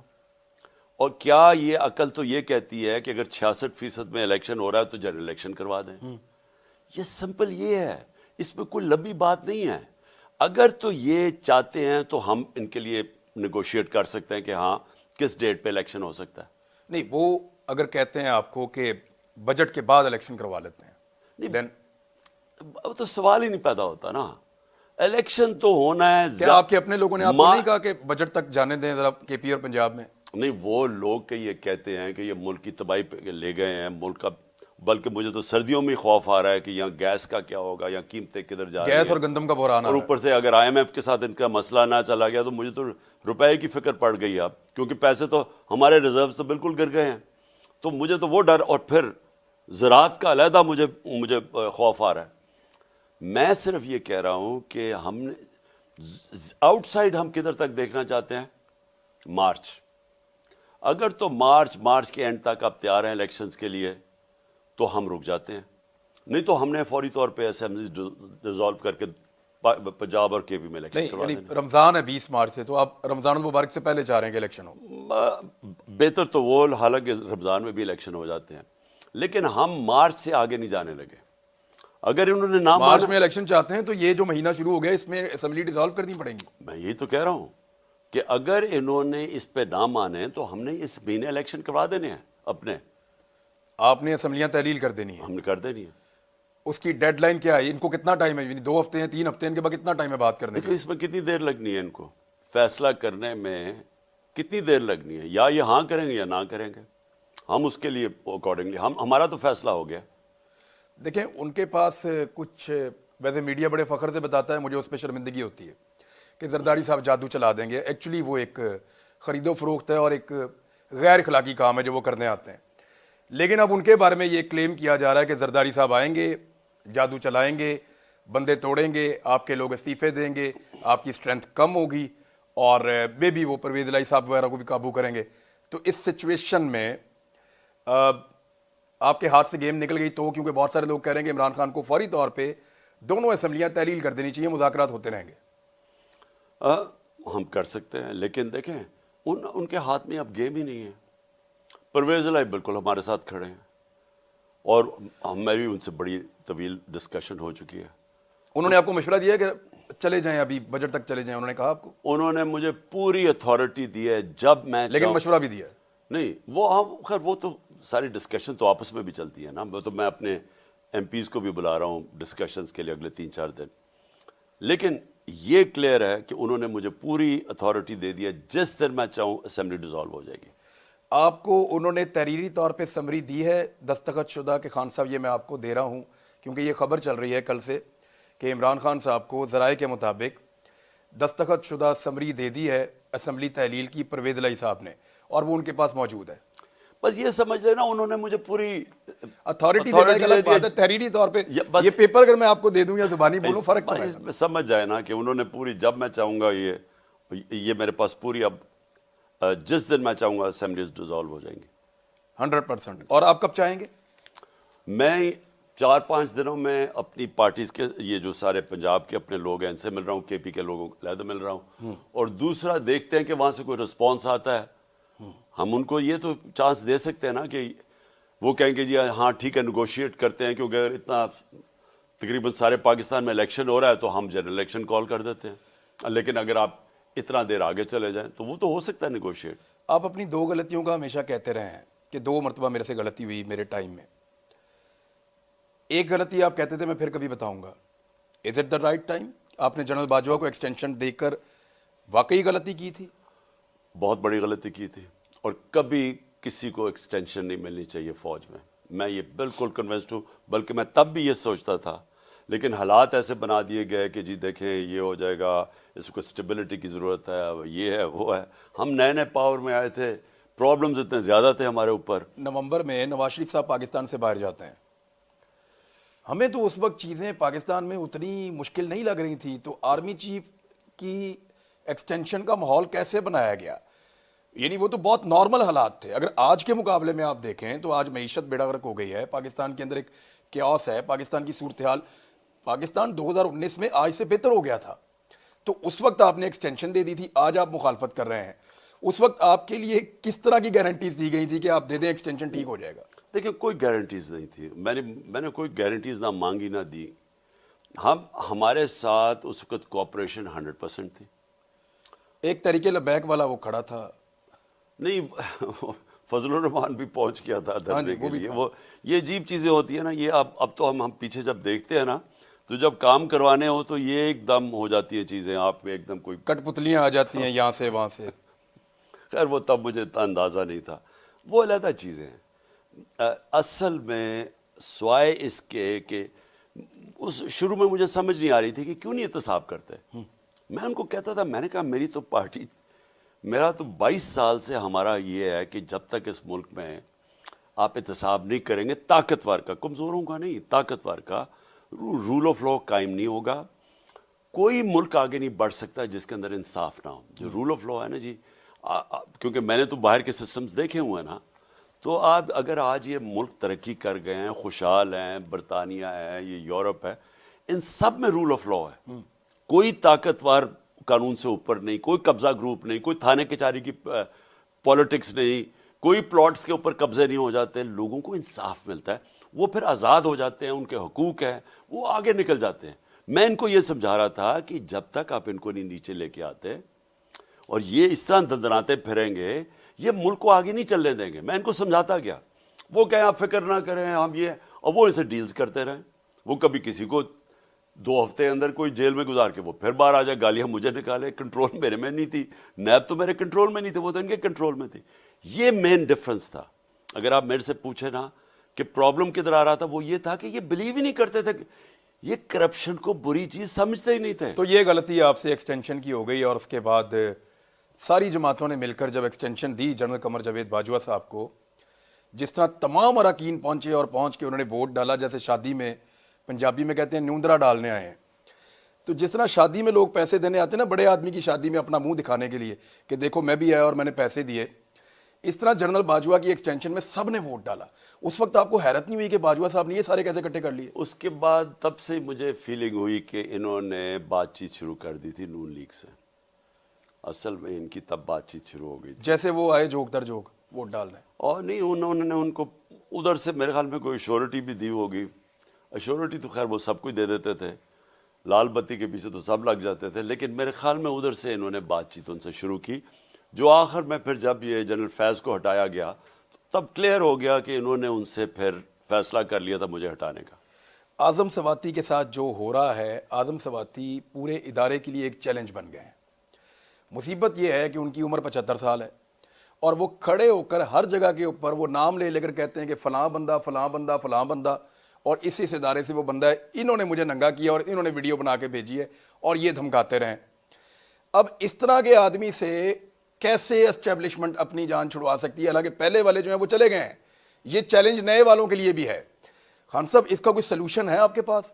Speaker 2: اور کیا یہ عقل تو یہ کہتی ہے کہ اگر 66% میں الیکشن ہو رہا ہے تو جنرل الیکشن کروا دیں؟ یہ سمپل یہ ہے، اس میں کوئی لمبی بات نہیں ہے. اگر تو یہ چاہتے ہیں تو ہم ان کے لیے نیگوشیٹ کر سکتے ہیں کہ ہاں کس ڈیٹ پہ الیکشن ہو سکتا ہے.
Speaker 1: نہیں، وہ اگر کہتے ہیں آپ کو کہ بجٹ کے بعد الیکشن کروا لیتے ہیں،
Speaker 2: نہیں، اب تو سوال ہی نہیں پیدا ہوتا نا. الیکشن تو ہونا ہے.
Speaker 1: کیا آپ کے اپنے لوگوں نے آپ کو نہیں کہا کہ بجٹ تک جانے دیں ذرا کے پی اور پنجاب میں؟
Speaker 2: نہیں، وہ لوگ کہ یہ کہتے ہیں کہ یہ ملک کی تباہی پہ لے گئے ہیں ملک کا، بلکہ مجھے تو سردیوں میں خوف آ رہا ہے کہ یہاں گیس کا کیا ہوگا، یہاں قیمتیں کدھر جا رہی ہیں،
Speaker 1: گیس اور گندم کا بحران
Speaker 2: اور اوپر سے اگر IMF کے ساتھ ان کا مسئلہ نہ چلا گیا تو مجھے تو روپے کی فکر پڑ گئی اب، کیونکہ پیسے تو ہمارے ریزروز تو بالکل گر گئے ہیں. تو مجھے تو وہ ڈر، اور پھر زراعت کا علیحدہ مجھے خوف آ رہا ہے. میں صرف یہ کہہ رہا ہوں کہ ہم نے آؤٹ سائڈ ہم کدھر تک دیکھنا چاہتے ہیں؟ مارچ. اگر تو مارچ کے اینڈ تک آپ تیار ہیں الیکشنز کے لیے تو ہم رک جاتے ہیں، نہیں تو ہم نے فوری طور پہ اسمبلی ڈیزالو کر کے پنجاب اور KP میں الیکشن
Speaker 1: نہیں،
Speaker 2: کروا
Speaker 1: یعنی
Speaker 2: دینا.
Speaker 1: رمضان ہے 20 مارچ سے، تو آپ رمضان المبارک سے پہلے چاہ رہے ہیں کہ الیکشن ہو؟
Speaker 2: بہتر تو وہ، حالانکہ رمضان میں بھی الیکشن ہو جاتے ہیں، لیکن ہم مارچ سے آگے نہیں جانے لگے. اگر انہوں نے نہ
Speaker 1: مارچ
Speaker 2: مانا،
Speaker 1: میں الیکشن چاہتے ہیں تو یہ جو مہینہ شروع ہو گیا اس میں اسمبلی ڈیزالو کرنی پڑیں گی.
Speaker 2: میں یہی تو کہہ رہا ہوں کہ اگر انہوں نے اس پہ نہ مانے تو ہم نے اس مہینے الیکشن کروا دینے ہیں اپنے.
Speaker 1: آپ نے اسمبلیاں تحلیل کر دینی ہیں،
Speaker 2: ہم نے کر دینی ہے.
Speaker 1: اس کی ڈیڈ لائن کیا ہے؟ ان کو کتنا ٹائم ہے؟ 2 ہفتے ہیں، 3 ہفتے ہیں، ان کے بعد کتنا ٹائم ہے بات کرنے
Speaker 2: دیکھو
Speaker 1: کا؟
Speaker 2: اس میں کتنی دیر لگنی ہے ان کو فیصلہ کرنے میں، کتنی دیر لگنی ہے؟ یا یہ ہاں کریں گے یا نہ کریں گے. ہم اس کے لیے اکارڈنگلی ہمارا تو فیصلہ ہو گیا.
Speaker 1: دیکھیں ان کے پاس کچھ، ویسے میڈیا بڑے فخر سے بتاتا ہے، مجھے اس پہ شرمندگی ہوتی ہے کہ زرداری صاحب جادو چلا دیں گے. ایکچولی وہ ایک خرید و فروخت ہے اور ایک غیر اخلاقی کام ہے جو وہ کرنے آتے ہیں. لیکن اب ان کے بارے میں یہ کلیم کیا جا رہا ہے کہ زرداری صاحب آئیں گے، جادو چلائیں گے، بندے توڑیں گے، آپ کے لوگ استعفے دیں گے، آپ کی اسٹرینتھ کم ہوگی، اور بے بھی وہ پرویز الہی صاحب وغیرہ کو بھی قابو کریں گے. تو اس سچویشن میں آپ کے ہاتھ سے گیم نکل گئی تو، کیونکہ بہت سارے لوگ کہہ رہے ہیں کہ عمران خان کو فوری طور پہ دونوں اسمبلیاں تحلیل کر دینی چاہیے، مذاکرات ہوتے رہیں گے.
Speaker 2: ہم کر سکتے ہیں، لیکن دیکھیں ان کے ہاتھ میں اب گیم ہی نہیں ہے. پرویز الہی بالکل ہمارے ساتھ کھڑے ہیں، اور ہماری ان سے بڑی طویل ڈسکشن ہو چکی ہے.
Speaker 1: انہوں نے آپ کو مشورہ دیا کہ چلے جائیں، ابھی بجٹ تک چلے جائیں؟ انہوں نے کہا آپ کو؟
Speaker 2: انہوں نے مجھے پوری اتھارٹی دی ہے جب میں
Speaker 1: لیکن مشورہ بھی دیا ہے.
Speaker 2: نہیں، وہ ہم خیر وہ تو ساری ڈسکشن تو آپس میں بھی چلتی ہے نا. وہ تو میں اپنے MPs کو بھی بلا رہا ہوں ڈسکشنز کے لیے اگلے 3-4 دن. لیکن یہ کلیئر ہے کہ انہوں نے مجھے پوری اتھارٹی دے دی ہے، جس دن میں چاہوں اسمبلی ڈیزالو ہو جائے گی.
Speaker 1: آپ کو انہوں نے تحریری طور پہ سمری دی ہے دستخط شدہ کہ خان صاحب یہ میں آپ کو دے رہا ہوں؟ کیونکہ یہ خبر چل رہی ہے کل سے کہ عمران خان صاحب کو ذرائع کے مطابق دستخط شدہ سمری دے دی ہے اسمبلی تحلیل کی پرویز الہی صاحب نے، اور وہ ان کے پاس موجود ہے.
Speaker 2: بس یہ سمجھ لینا انہوں نے مجھے پوری
Speaker 1: اتھارٹی دینا ایک الگ بات ہے، تحریری طور پہ یہ پیپر اگر میں آپ کو دے دوں یا زبانی بولوں فرق تو ہے.
Speaker 2: سمجھ جائے نا کہ انہوں نے پوری، جب میں چاہوں گا یہ میرے پاس پوری، اب جس دن میں چاہوں گا اسمبلیز ڈیزالو ہو جائیں گی
Speaker 1: 100%. اور آپ کب چاہیں گے؟
Speaker 2: میں 4-5 دنوں میں اپنی پارٹیز کے، یہ جو سارے پنجاب کے اپنے لوگ ہیں ان سے مل رہا ہوں، KP کے لوگوں کو علیحدہ مل رہا ہوں، اور دوسرا دیکھتے ہیں کہ وہاں سے کوئی رسپانس آتا ہے. ہم ان کو یہ تو چانس دے سکتے ہیں نا کہ وہ کہیں گے جی ہاں ٹھیک ہے نیگوشیٹ کرتے ہیں، کیونکہ اگر اتنا تقریباً سارے پاکستان میں الیکشن ہو رہا ہے تو ہم جنرل الیکشن کال کر دیتے ہیں. لیکن اگر آپ اتنا دیر آگے چلے جائیں تو وہ تو ہو سکتا ہے نیگوشیٹ.
Speaker 1: آپ اپنی 2 غلطیوں کا ہمیشہ کہتے رہے ہیں کہ 2 مرتبہ میرے سے غلطی ہوئی میرے ٹائم میں. ایک غلطی آپ کہتے تھے میں پھر کبھی بتاؤں گا، is it the right time? آپ نے جنرل باجوہ کو ایکسٹینشن دے کر واقعی غلطی کی تھی؟
Speaker 2: بہت بڑی غلطی کی تھی، اور کبھی کسی کو ایکسٹینشن نہیں ملنی چاہیے فوج میں. میں یہ بالکل کنونسڈ ہوں، بلکہ میں تب بھی یہ سوچتا تھا، لیکن حالات ایسے بنا دیے گئے کہ جی دیکھیں یہ ہو جائے گا، اس کو اسٹیبلٹی کی ضرورت ہے، یہ ہے وہ ہے. ہم نئے پاور میں آئے تھے، پرابلمز اتنے زیادہ تھے ہمارے اوپر.
Speaker 1: نومبر میں نواز شریف صاحب پاکستان سے باہر جاتے ہیں، ہمیں تو اس وقت چیزیں پاکستان میں اتنی مشکل نہیں لگ رہی تھی, تو آرمی چیف کی ایکسٹینشن کا ماحول کیسے بنایا گیا؟ یعنی وہ تو بہت نارمل حالات تھے. اگر آج کے مقابلے میں آپ دیکھیں تو آج معیشت بیڑا غرق ہو گئی ہے, پاکستان کے اندر ایک کیوس ہے, پاکستان کی صورتحال, پاکستان 2019 میں آج سے بہتر ہو گیا تھا. تو اس وقت آپ نے ایکسٹینشن دے دی تھی, آج آپ مخالفت کر رہے ہیں. اس وقت آپ کے لیے کس طرح کی گارنٹیز دی گئی تھی کہ آپ دے دیں ایکسٹینشن ٹھیک ہو جائے گا؟
Speaker 2: دیکھیں کوئی گارنٹیز نہیں تھی, میں نے کوئی گارنٹیز نہ مانگی نہ دی. ہمارے ساتھ اس وقت کوآپریشن 100% تھی.
Speaker 1: ایک طریقے لبیک والا وہ کھڑا تھا,
Speaker 2: نہیں فضل الرحمان بھی پہنچ گیا تھا دھرنے کے لیے. وہ یہ عجیب چیزیں ہوتی ہیں نا, یہ اب تو ہم پیچھے جب دیکھتے ہیں نا, تو جب کام کروانے ہو تو یہ ایک دم ہو جاتی ہیں چیزیں, آپ میں ایک دم کوئی
Speaker 1: کٹ پتلیاں آ جاتی ہیں یہاں سے وہاں سے.
Speaker 2: خیر وہ تب مجھے اتنا اندازہ نہیں تھا, وہ علیحدہ چیزیں ہیں. اصل میں سوائے اس کے کہ اس شروع میں مجھے سمجھ نہیں آ رہی تھی کہ کیوں نہیں احتساب کرتے. میں ان کو کہتا تھا, میں نے کہا میری تو پارٹی, میرا تو 22 سال سے ہمارا یہ ہے کہ جب تک اس ملک میں آپ احتساب نہیں کریں گے, طاقتور کا, کمزوروں کا نہیں, طاقتور کا رول آف لا قائم نہیں ہوگا. کوئی ملک آگے نہیں بڑھ سکتا جس کے اندر انصاف نہ ہو. جو رول آف لا ہے نا جی, کیونکہ میں نے تو باہر کے سسٹمز دیکھے ہوئے ہیں نا, تو آپ اگر آج یہ ملک ترقی کر گئے ہیں, خوشحال ہیں, برطانیہ ہے, یہ یورپ ہے, ان سب میں رول آف لا ہے. کوئی طاقتور قانون سے اوپر نہیں, کوئی قبضہ گروپ نہیں, کوئی تھانے کچہری کی پولیٹکس نہیں, کوئی پلاٹس کے اوپر قبضے نہیں ہو جاتے. لوگوں کو انصاف ملتا ہے, وہ پھر آزاد ہو جاتے ہیں, ان کے حقوق ہیں, وہ آگے نکل جاتے ہیں. میں ان کو یہ سمجھا رہا تھا کہ جب تک آپ ان کو نہیں نیچے لے کے آتے اور یہ اس طرح دندناتے پھریں گے, یہ ملک کو آگے نہیں چلنے دیں گے. میں ان کو سمجھاتا گیا, وہ کہیں آپ فکر نہ کریں, ہم یہ, اور وہ ان سے ڈیلز کرتے رہیں. وہ کبھی کسی کو 2 ہفتے اندر کوئی جیل میں گزار کے وہ پھر باہر آ جائے, گالیاں مجھے نکالے. کنٹرول میرے میں نہیں تھی, نیب تو میرے کنٹرول میں نہیں تھے, وہ تو ان کے کنٹرول میں تھی. یہ مین ڈفرنس تھا. اگر آپ میرے سے پوچھیں نا کہ پرابلم کدھر آ رہا تھا, وہ یہ تھا کہ یہ بلیو ہی نہیں کرتے تھے, یہ کرپشن کو بری چیز سمجھتے ہی نہیں تھے.
Speaker 1: تو یہ غلطی آپ سے ایکسٹینشن کی ہو گئی, اور اس کے بعد ساری جماعتوں نے مل کر جب ایکسٹینشن دی جنرل قمر جاوید باجوہ صاحب کو, جس طرح تمام اراکین پہنچے اور پہنچ کے انہوں نے ووٹ ڈالا, جیسے شادی میں پنجابی میں کہتے ہیں نیوندرا ڈالنے آئے ہیں. تو جس طرح شادی میں لوگ پیسے دینے آتے ہیں نا بڑے آدمی کی شادی میں اپنا منہ دکھانے کے لیے کہ دیکھو میں بھی آیا اور میں نے پیسے دیے, اس طرح جنرل باجوہ کی ایکسٹینشن میں سب نے ووٹ ڈالا. اس وقت آپ کو حیرت نہیں ہوئی کہ باجوہ صاحب نے یہ سارے کیسے اکٹھے کر لیے؟
Speaker 2: اس کے بعد تب سے مجھے فیلنگ ہوئی کہ انہوں نے بات چیت شروع کر دی تھی نون لیگ سے. اصل میں ان کی تب بات چیت شروع ہو گئی تھی,
Speaker 1: جیسے وہ آئے جوک در جوک ووٹ ڈالنے.
Speaker 2: اور نہیں انہوں نے ان کو ادھر سے میرے خیال میں کوئی ایشورٹی بھی دی ہوگی. ایشورٹی تو خیر وہ سب کو دے دیتے تھے, لال بتی کے پیچھے تو سب لگ جاتے تھے, لیکن میرے خیال میں ادھر سے انہوں نے بات چیت ان سے شروع کی, جو آخر میں پھر جب یہ جنرل فیض کو ہٹایا گیا تب کلیئر ہو گیا کہ انہوں نے ان سے پھر فیصلہ کر لیا تھا مجھے ہٹانے کا.
Speaker 1: اعظم سواتی کے ساتھ جو ہو رہا ہے, اعظم سواتی پورے ادارے کے لیے ایک چیلنج بن گئے ہیں. مصیبت یہ ہے کہ ان کی عمر 75 سال ہے, اور وہ کھڑے ہو کر ہر جگہ کے اوپر وہ نام لے کر کہتے ہیں کہ فلاں بندہ فلاں بندہ فلاں بندہ, اور اس ادارے سے وہ بندہ ہے, انہوں نے مجھے ننگا کیا اور انہوں نے ویڈیو بنا کے بھیجی ہے, اور یہ دھمکاتے رہیں. اب اس طرح کے آدمی سے کیسے اسٹیبلشمنٹ اپنی جان چھڑوا سکتی ہے؟ حالانکہ پہلے والے جو ہیں وہ چلے گئے ہیں. یہ چیلنج نئے والوں کے لیے بھی ہے. خان صاحب اس کا کوئی سلوشن ہے آپ کے پاس؟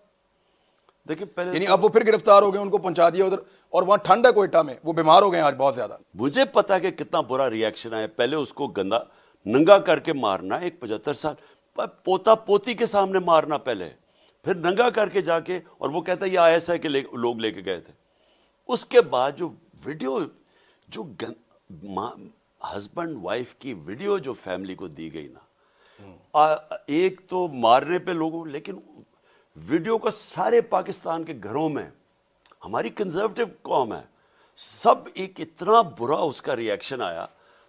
Speaker 2: دیکھیں پہلے
Speaker 1: یعنی اب وہ پھر گرفتار ہو گئے, ان کو پہنچا دیا ادھر, اور وہاں ٹھنڈ ہے کوئٹہ میں, وہ بیمار ہو گئے ہیں آج بہت زیادہ.
Speaker 2: مجھے پتا کہ کتنا برا ریاکشن ہے. پہلے اس کو گندا ننگا کر کے مارنا, ایک 75 سال پوتا پوتی کے سامنے مارنا پہلے, پھر ننگا کر کے جا کے, اور وہ کہتا ہے یہ ISI کے لوگ لے کے گئے تھے. اس کے بعد جو ویڈیو, جو ہسبینڈ وائف کی ویڈیو جو فیملی کو دی گئی نا, ایک تو مارنے پہ لوگوں, لیکن ویڈیو کا سارے پاکستان کے گھروں میں, ہماری کنزرویٹو قوم ہے, سب ایک اتنا برا اس کا ریاکشن آیا.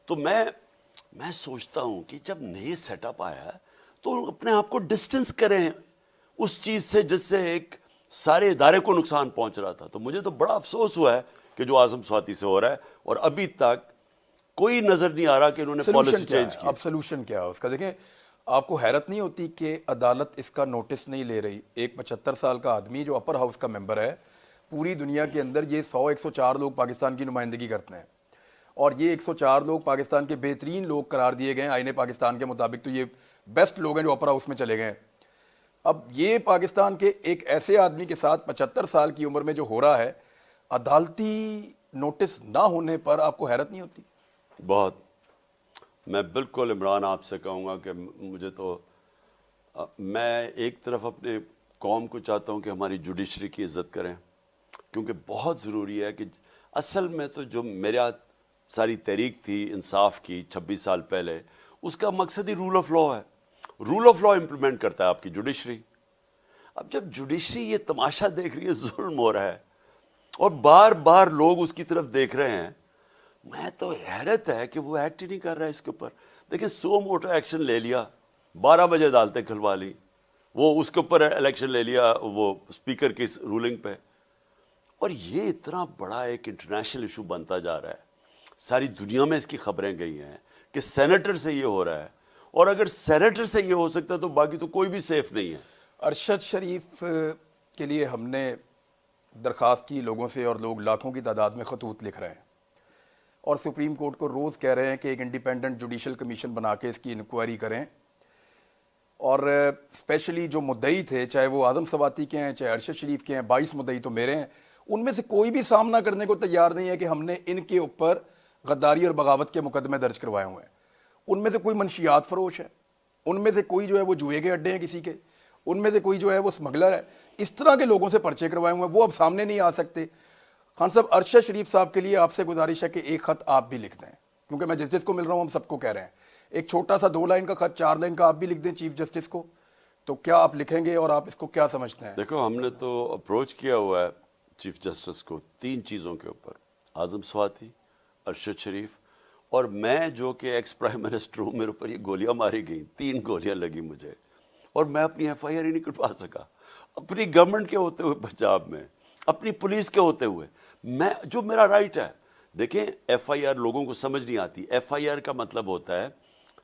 Speaker 2: تو میں سوچتا ہوں کہ جب نئے سیٹ اپ آیا ہے تو اپنے آپ کو ڈسٹنس کریں اس چیز سے جس سے ایک سارے ادارے کو نقصان پہنچ رہا تھا. تو مجھے تو بڑا افسوس ہوا ہے کہ جو اعظم سواتی سے ہو رہا ہے, اور ابھی تک کوئی نظر نہیں آ رہا کہ انہوں نے پالیسی چینج کی.
Speaker 1: اب سلوشن کیا ہے اس کا؟ دیکھیں آپ کو حیرت نہیں ہوتی کہ عدالت اس کا نوٹس نہیں لے رہی؟ ایک 75 سال کا آدمی جو اپر ہاؤس کا ممبر ہے, پوری دنیا کے اندر یہ 104 لوگ پاکستان کی نمائندگی کرتے ہیں, اور یہ 104 لوگ پاکستان کے بہترین لوگ قرار دیے گئے ہیں آئین پاکستان کے مطابق. تو یہ بیسٹ لوگ ہیں جو اپر ہاؤس میں چلے گئے ہیں. اب یہ پاکستان کے ایک ایسے آدمی کے ساتھ 75 سال کی عمر میں جو ہو رہا ہے، عدالتی نوٹس نہ ہونے پر آپ کو حیرت نہیں ہوتی؟
Speaker 2: بہت. میں بالکل عمران آپ سے کہوں گا کہ مجھے تو میں ایک طرف اپنے قوم کو چاہتا ہوں کہ ہماری جوڈیشری کی عزت کریں، کیونکہ بہت ضروری ہے کہ اصل میں تو جو میرے ہاتھ ساری تحریک تھی انصاف کی 26 سال پہلے، اس کا مقصد ہی رول آف لا ہے. رول آف لا امپلیمنٹ کرتا ہے آپ کی جوڈیشری. اب جب جوڈیشری یہ تماشا دیکھ رہی ہے ظلم ہو رہا ہے اور بار بار لوگ اس کی طرف دیکھ رہے ہیں، میں تو حیرت ہے کہ وہ ایکٹ ہی نہیں کر رہا ہے اس کے اوپر. دیکھیں سو موٹا ایکشن لے لیا، 12 بجے عدالتیں کھلوا لی، وہ اس کے اوپر الیکشن لے لیا وہ اسپیکر کی رولنگ پہ. اور یہ اتنا بڑا ایک انٹرنیشنل ایشو بنتا جا رہا ہے، ساری دنیا میں اس کی خبریں گئی ہیں کہ سینیٹر سے یہ ہو رہا ہے، اور اگر سینیٹر سے یہ ہو سکتا ہے تو باقی تو کوئی بھی سیف نہیں ہے.
Speaker 1: ارشد شریف کے لیے ہم نے درخواست کی لوگوں سے، اور لوگ لاکھوں کی تعداد میں خطوط لکھ رہے ہیں اور سپریم کورٹ کو روز کہہ رہے ہیں کہ ایک انڈیپینڈنٹ جوڈیشل کمیشن بنا کے اس کی انکوائری کریں. اور اسپیشلی جو مدعی تھے، چاہے وہ اعظم سواتی کے ہیں چاہے ارشد شریف کے ہیں، 22 مدعی تو میرے ہیں، ان میں سے کوئی بھی سامنا کرنے کو تیار نہیں ہے کہ ہم نے ان کے اوپر غداری اور بغاوت کے مقدمے درج کروائے ہوئے ہیں. ان میں سے کوئی منشیات فروش ہے، ان میں سے کوئی جو ہے وہ جوئے کے اڈے ہیں کسی کے، ان میں سے کوئی جو ہے وہ اسمگلر ہے. اس طرح کے لوگوں سے پرچے کروائے ہوئے ہیں، وہ اب سامنے نہیں آ سکتے. خان صاحب، ارشد شریف صاحب کے لیے آپ سے گزارش ہے کہ ایک خط آپ بھی لکھ دیں، کیونکہ میں جس کو مل رہا ہوں ہم سب کو کہہ رہے ہیں ایک چھوٹا سا 2 لائن کا خط، 4 لائن کا آپ بھی لکھ دیں چیف جسٹس کو. تو کیا آپ لکھیں گے اور آپ اس کو کیا سمجھتے ہیں؟
Speaker 2: دیکھو ہم نے تو اپروچ کیا ہوا ہے چیف جسٹس کو 3 چیزوں کے اوپر، اعظم سواتی، ارشد شریف اور میں جو کہ ایکس پرائم منسٹر ہوں. میرے اوپر یہ گولیاں ماری گئیں، 3 گولیاں لگی مجھے، اور میں اپنی ایف آئی آر ہی نہیں کٹوا سکا. اپنی گورنمنٹ کے ہوتے ہوئے پنجاب میں، اپنی پولیس کے ہوتے ہوئے، میں جو میرا رائٹ ہے. دیکھیں ایف آئی آر لوگوں کو سمجھ نہیں آتی. ایف آئی آر کا مطلب ہوتا ہے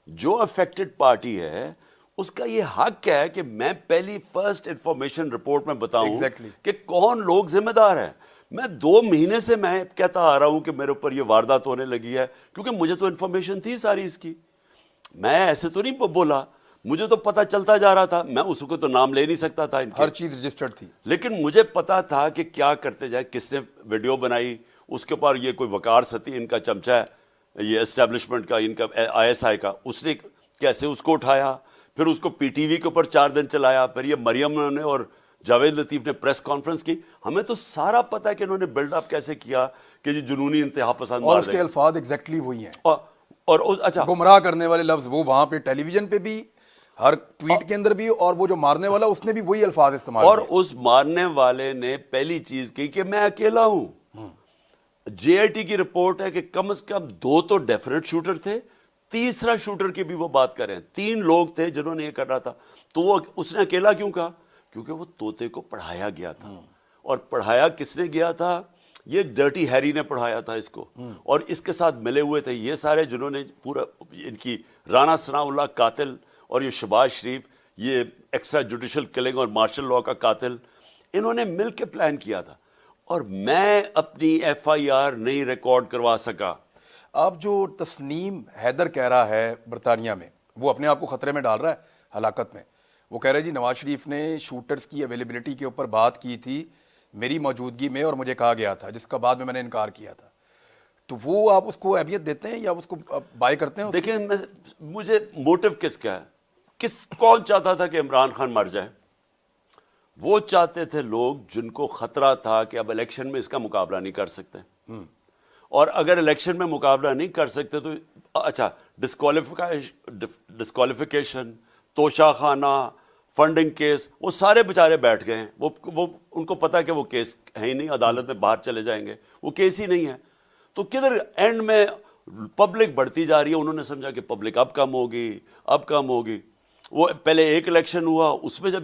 Speaker 2: جو افیکٹڈ پارٹی ہے اس کا یہ حق ہے کہ میں پہلی فرسٹ انفارمیشن رپورٹ میں بتاؤں کہ کون لوگ ذمہ دار ہیں. میں 2 مہینے سے میں کہتا آ رہا ہوں کہ میرے اوپر یہ واردات ہونے لگی ہے، کیونکہ مجھے تو انفارمیشن تھی ساری اس کی. میں ایسے تو نہیں بولا، مجھے تو پتہ چلتا جا رہا تھا. میں اس کو تو نام لے نہیں سکتا تھا،
Speaker 1: ہر چیز رجسٹرڈ تھی،
Speaker 2: لیکن مجھے پتا تھا کہ کیا کرتے جائے، کس نے ویڈیو بنائی، اس کے اوپر یہ کوئی وقار ستی ان کا چمچہ ہے، یہ اسٹیبلشمنٹ کا، ان کا آئی ایس آئی کا، اس نے کیسے اس کو اٹھایا، پھر اس کو پی ٹی وی کے اوپر 4 دن چلایا، پھر یہ مریم نے اور جاوید لطیف نے پریس کانفرنس کی. ہمیں تو سارا پتہ ہے کہ انہوں نے بلڈ اپ کیسے کیا کہ یہ جنونی انتہا پسند،
Speaker 1: اور اس کے الفاظ ایگزیکٹلی وہی ہیں.
Speaker 2: اور اچھا
Speaker 1: گمراہ کرنے والے لفظ وہ وہاں پہ ٹیلی ویژن پہ بھی، ہر ٹویٹ کے اندر بھی، اور وہ جو مارنے والا اس نے بھی وہی الفاظ استعمال
Speaker 2: اور اس مارنے والے نے پہلی چیز کی کہ میں اکیلا ہوں. جے آئی ٹی کی رپورٹ ہے کہ کم از کم 2 تو ڈیفینیٹ شوٹر تھے، تیسرا شوٹر کی بھی وہ بات کریں. 3 لوگ تھے جنہوں نے یہ کر رہا تھا. تو وہ اس نے اکیلا کیوں کہا؟ کیونکہ وہ طوطے کو پڑھایا گیا تھا. اور پڑھایا کس نے گیا تھا؟ یہ ڈرٹی ہیری نے پڑھایا تھا اس کو. اور اس کے ساتھ ملے ہوئے تھے یہ سارے جنہوں نے پورا ان کی رانا ثناء اللہ قاتل اور یہ شہباز شریف، یہ ایکسٹرا جوڈیشل کلنگ اور مارشل لاء کا قاتل، انہوں نے مل کے پلان کیا تھا. اور میں اپنی ایف آئی آر نہیں ریکارڈ کروا سکا.
Speaker 1: آپ جو تسنیم حیدر کہہ رہا ہے برطانیہ میں، وہ اپنے آپ کو خطرے میں ڈال رہا ہے ہلاکت میں. وہ کہہ رہے جی نواز شریف نے شوٹرز کی اویلیبلٹی کے اوپر بات کی تھی میری موجودگی میں، اور مجھے کہا گیا تھا، جس کا بعد میں نے انکار کیا تھا. تو وہ آپ اس کو اہمیت دیتے ہیں یا اس کو بائی کرتے ہیں؟
Speaker 2: دیکھیں مجھے موٹیو کس کا ہے، کون چاہتا تھا کہ عمران خان مر جائے؟ وہ چاہتے تھے لوگ جن کو خطرہ تھا کہ اب الیکشن میں اس کا مقابلہ نہیں کر سکتے، اور اگر الیکشن میں مقابلہ نہیں کر سکتے تو اچھا ڈسکوالیفیکیشن، توشہ خانہ، فنڈنگ کیس، وہ سارے بیچارے بیٹھ گئے ہیں. وہ ان کو پتا کہ وہ کیس ہے ہی نہیں، عدالت میں باہر چلے جائیں گے، وہ کیس ہی نہیں ہے. تو کدھر اینڈ میں پبلک بڑھتی جا رہی ہے. انہوں نے سمجھا کہ پبلک اب کم ہوگی، اب کم ہوگی. وہ پہلے ایک الیکشن ہوا، اس میں جب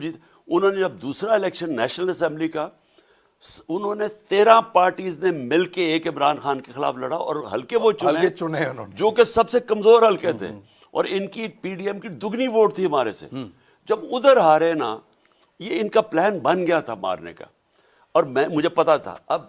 Speaker 2: انہوں نے جب دوسرا الیکشن نیشنل اسمبلی کا، انہوں نے 13 پارٹیز نے مل کے ایک عمران خان کے خلاف لڑا، اور حلقے وہ چنے
Speaker 1: انہوں نے
Speaker 2: جو کہ سب سے کمزور حلقے تھے، اور ان کی پی ڈی ایم کی دگنی ووٹ تھی ہمارے سے. جب ادھر ہارے نا، یہ ان کا پلان بن گیا تھا مارنے کا، اور مجھے پتا تھا. اب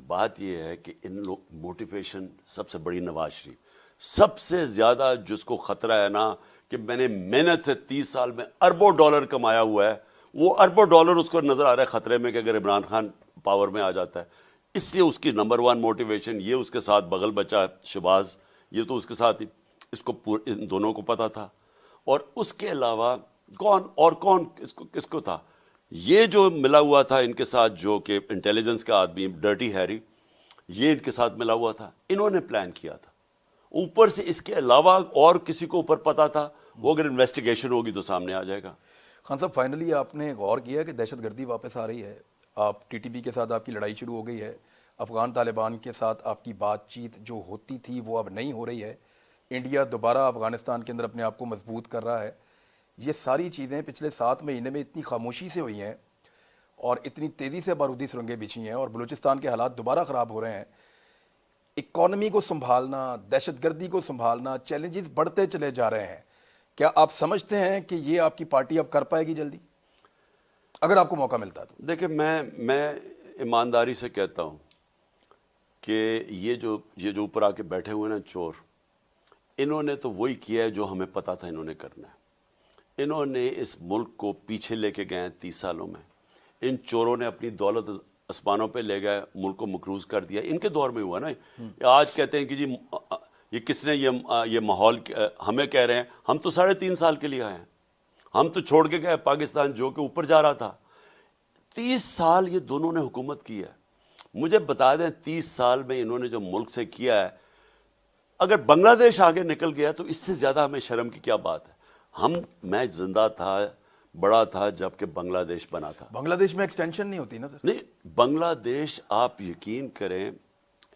Speaker 2: بات یہ ہے کہ ان لوگ موٹیویشن سب سے بڑی نواز شریف، سب سے زیادہ جس کو خطرہ ہے نا کہ میں نے محنت سے 30 سال میں اربوں ڈالر کمایا ہوا ہے، وہ اربوں ڈالر اس کو نظر آ رہا ہے خطرے میں کہ اگر عمران خان پاور میں آ جاتا ہے. اس لیے اس کی نمبر 1 موٹیویشن یہ اس کے ساتھ بغل بچہ شہباز, یہ تو اس کے ساتھ ہی, اس کو ان دونوں کو پتا تھا. اور اس کے علاوہ کون کس کو تھا, یہ جو ملا ہوا تھا ان کے ساتھ جو کہ انٹیلیجنس کا آدمی ڈرٹی ہیری, یہ ان کے ساتھ ملا ہوا تھا, انہوں نے پلان کیا تھا. اوپر سے اس کے علاوہ اور کسی کو اوپر پتا تھا, وہ اگر انویسٹیگیشن ہوگی تو سامنے آ جائے گا.
Speaker 1: خان صاحب فائنلی آپ نے غور کیا کہ دہشت گردی واپس آ رہی ہے, آپ ٹی ٹی پی کے ساتھ آپ کی لڑائی شروع ہو گئی ہے, افغان طالبان کے ساتھ آپ کی بات چیت جو ہوتی تھی وہ اب نہیں ہو رہی ہے, انڈیا دوبارہ افغانستان کے اندر اپنے آپ کو مضبوط کر رہا ہے. یہ ساری چیزیں پچھلے 7 مہینے میں اتنی خاموشی سے ہوئی ہیں اور اتنی تیزی سے بارودی سرنگیں بچھی ہیں, اور بلوچستان کے حالات دوبارہ خراب ہو رہے ہیں. اکانومی کو سنبھالنا, دہشت گردی کو سنبھالنا, چیلنجز بڑھتے چلے جا رہے ہیں. کیا آپ سمجھتے ہیں کہ یہ آپ کی پارٹی اب کر پائے گی جلدی, اگر آپ کو موقع ملتا تو؟
Speaker 2: دیکھیں میں ایمانداری سے کہتا ہوں کہ یہ جو اوپر آ کے بیٹھے ہوئے نا چور, انہوں نے تو وہی کیا ہے جو ہمیں پتا تھا انہوں نے کرنا ہے. انہوں نے اس ملک کو پیچھے لے کے گئے 30 سالوں میں. ان چوروں نے اپنی دولت اسمانوں پہ لے گئے, ملک کو مقروض کر دیا. ان کے دور میں ہوا نا. آج کہتے ہیں کہ جی یہ کس نے یہ ماحول ہمیں کہہ رہے ہیں, ہم تو 3.5 سال کے لیے آئے ہیں, ہم تو چھوڑ کے گئے پاکستان جو کہ اوپر جا رہا تھا. 30 سال یہ دونوں نے حکومت کی ہے. مجھے بتا دیں 30 سال میں انہوں نے جو ملک سے کیا ہے, اگر بنگلہ دیش آگے نکل گیا تو اس سے زیادہ ہمیں شرم کی کیا بات ہے. میں زندہ تھا, بڑا تھا جب کہ بنگلہ دیش بنا تھا.
Speaker 1: بنگلہ دیش میں ایکسٹینشن نہیں ہوتی نا سر؟
Speaker 2: نہیں, بنگلہ دیش آپ یقین کریں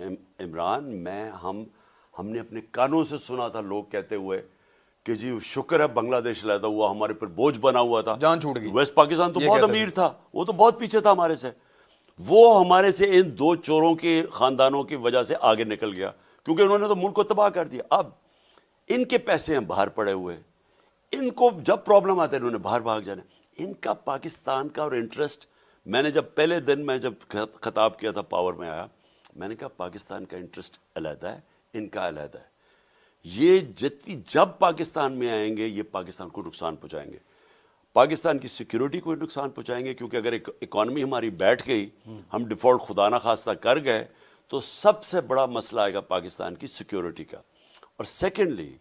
Speaker 2: عمران, ہم نے اپنے کانوں سے سنا تھا لوگ کہتے ہوئے کہ جی شکر ہے بنگلہ دیش علیحدہ ہوا, ہمارے پر بوجھ بنا ہوا تھا,
Speaker 1: جان چھوٹ گئی.
Speaker 2: ویسٹ پاکستان تو بہت امیر تھا, وہ تو بہت پیچھے تھا ہمارے سے. وہ ہمارے سے ان 2 چوروں کے خاندانوں کی وجہ سے آگے نکل گیا, کیونکہ انہوں نے تو ملک کو تباہ کر دیا. اب ان کے پیسے ہیں باہر پڑے ہوئے, ان کو جب پرابلم آتا ہے انہوں نے باہر بھاگ جانا. ان کا پاکستان کا اور انٹرسٹ, میں نے جب پہلے دن میں جب خطاب کیا تھا پاور میں آیا, میں نے کہا پاکستان کا انٹرسٹ علیحدہ ہے, ان کا علیحدہ ہے. یہ جب پاکستان میں آئیں گے یہ پاکستان کو نقصان پہنچائیں گے, پاکستان کی سیکیورٹی کو نقصان پہنچائیں گے, کیونکہ اگر اکانومی ہماری بیٹھ گئی, ہم ڈیفالٹ خدا نخواستہ کر گئے, تو سب سے بڑا مسئلہ آئے گا پاکستان کی سیکیورٹی کا. اور سیکنڈلی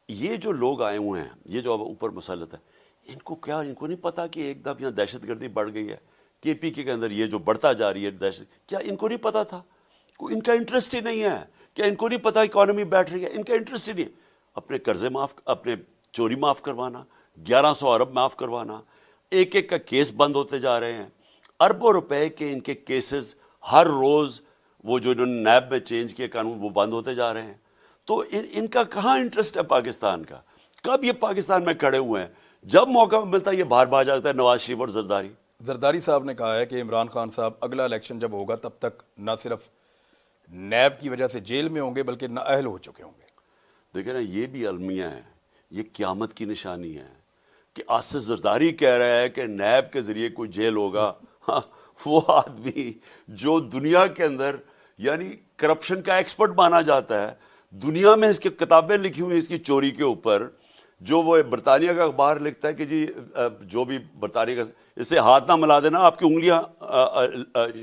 Speaker 2: یہ جو لوگ آئے ہوئے ہیں, یہ جو اب اوپر مسلط ہے, ان کو نہیں پتا کہ ایک دم یہاں دہشت گردی بڑھ گئی ہے, کے پی کے اندر یہ جو بڑھتا جا رہی ہے دہشت, کیا ان کو نہیں پتا تھا؟ ان کا انٹرسٹ ہی نہیں ہے. کیا ان کو نہیں پتا اکانومی بیٹھ رہی ہے؟ ان کا انٹرسٹ ہی نہیں. اپنے قرضے اپنے چوری معاف کروانا, 1100 ارب معاف کروانا, ایک کا کیس بند ہوتے جا رہے ہیں, اربوں روپے کے ان کے کیسز ہر روز, وہ جو انہوں نے نیب میں چینج کیا قانون وہ بند ہوتے جا رہے ہیں. تو ان کا کہاں انٹرسٹ ہے پاکستان کا؟ کب یہ پاکستان میں کھڑے ہوئے ہیں؟ جب موقع ملتا ہے یہ باہر بھاگ جاتا ہے. نواز شریف اور
Speaker 1: زرداری صاحب نے کہا ہے کہ عمران خان صاحب اگلا الیکشن جب ہوگا تب تک نہ صرف نیب کی وجہ سے جیل میں ہوں گے بلکہ نااہل ہو چکے ہوں گے.
Speaker 2: دیکھیں نا, یہ بھی المیہ ہے, یہ قیامت کی نشانی ہے کہ آصف زرداری کہہ رہا ہے کہ نیب کے ذریعے کوئی جیل ہوگا. وہ آدمی جو دنیا کے اندر یعنی کرپشن کا ایکسپرٹ مانا جاتا ہے, دنیا میں اس کی کتابیں لکھی ہوئی اس کی چوری کے اوپر, جو وہ برطانیہ کا اخبار لکھتا ہے کہ جی جو بھی برطانیہ کا, اس سے ہاتھ نہ ملا دینا آپ کی انگلیاں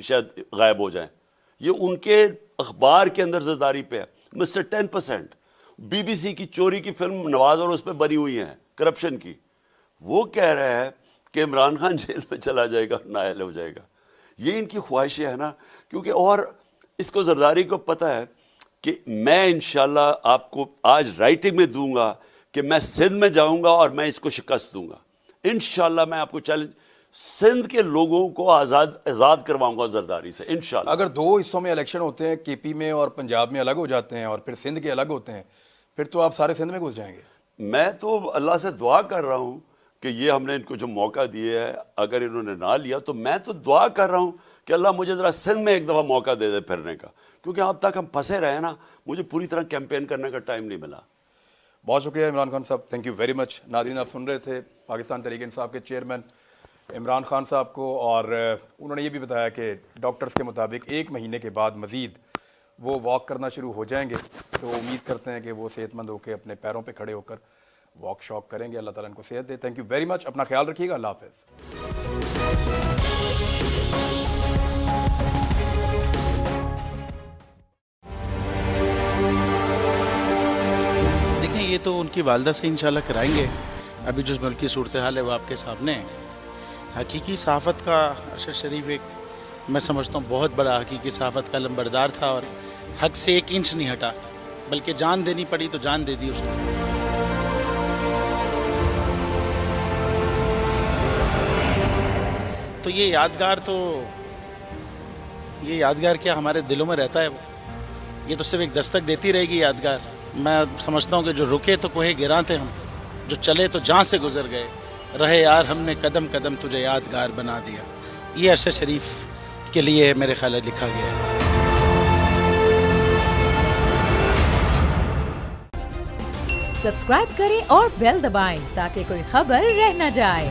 Speaker 2: شاید غائب ہو جائیں. یہ ان کے اخبار کے اندر زرداری پہ ہے. مسٹر 10%, بی بی سی کی چوری کی فلم نواز اور اس پہ بنی ہوئی ہے کرپشن کی. وہ کہہ رہا ہے کہ عمران خان جیل میں چلا جائے گا, نااہل ہو جائے گا. یہ ان کی خواہشیں ہیں نا, کیونکہ اور اس کو زرداری کو پتہ ہے کہ میں انشاءاللہ آپ کو آج رائٹنگ میں دوں گا کہ میں سندھ میں جاؤں گا اور میں اس کو شکست دوں گا. انشاءاللہ میں آپ کو چیلنج, سندھ کے لوگوں کو آزاد کرواؤں گا زرداری سے انشاءاللہ.
Speaker 1: اگر 2 حصوں میں الیکشن ہوتے ہیں, کے پی میں اور پنجاب میں الگ ہو جاتے ہیں اور پھر سندھ کے الگ ہوتے ہیں, پھر تو آپ سارے سندھ میں گھس جائیں گے.
Speaker 2: میں تو اللہ سے دعا کر رہا ہوں کہ یہ ہم نے ان کو جو موقع دیے ہے, اگر انہوں نے نہ لیا تو میں تو دعا کر رہا ہوں کہ اللہ مجھے ذرا سندھ میں ایک دفعہ موقع دے دے پھرنے کا, کیونکہ اب تک ہم پھنسے رہے نا, مجھے پوری طرح کیمپین کرنے کا ٹائم نہیں ملا.
Speaker 1: بہت شکریہ عمران خان صاحب, تھینک یو ویری مچ. ناظرین آپ سن رہے تھے پاکستان تحریک انصاف کے چیئرمین عمران خان صاحب کو, اور انہوں نے یہ بھی بتایا کہ ڈاکٹرز کے مطابق 1 مہینے کے بعد مزید وہ واک کرنا شروع ہو جائیں گے. تو امید کرتے ہیں کہ وہ صحت مند ہو کے اپنے پیروں پہ کھڑے ہو کر واک شاک کریں گے. اللہ تعالیٰ ان کو صحت دے. Thank you very much. اپنا خیال رکھیے گا. اللہ حافظ.
Speaker 3: دیکھیں یہ تو ان کی والدہ سے انشاءاللہ کرائیں گے. ابھی جو ملک کی صورتحال ہے وہ آپ کے سامنے ہے. حقیقی صحافت کا ارشد شریف ایک میں سمجھتا ہوں بہت بڑا حقیقی صحافت کا لمبردار تھا اور حق سے 1 انچ نہیں ہٹا, بلکہ جان دینی پڑی تو جان دے دی اس نے. تو یہ یادگار کیا ہمارے دلوں میں رہتا ہے. وہ یہ تو صرف ایک دستک دیتی رہے گی یادگار. میں سمجھتا ہوں کہ جو رکے تو کوہ گراں تھے ہم, جو چلے تو جہاں سے گزر گئے, رہے یار ہم نے قدم قدم تجھے یادگار بنا دیا. یہ ارشد شریف کے لیے میرے خیال ہے لکھا گیا ہے.
Speaker 4: سبسکرائب کریں اور بیل دبائیں تاکہ کوئی خبر رہ نہ جائے.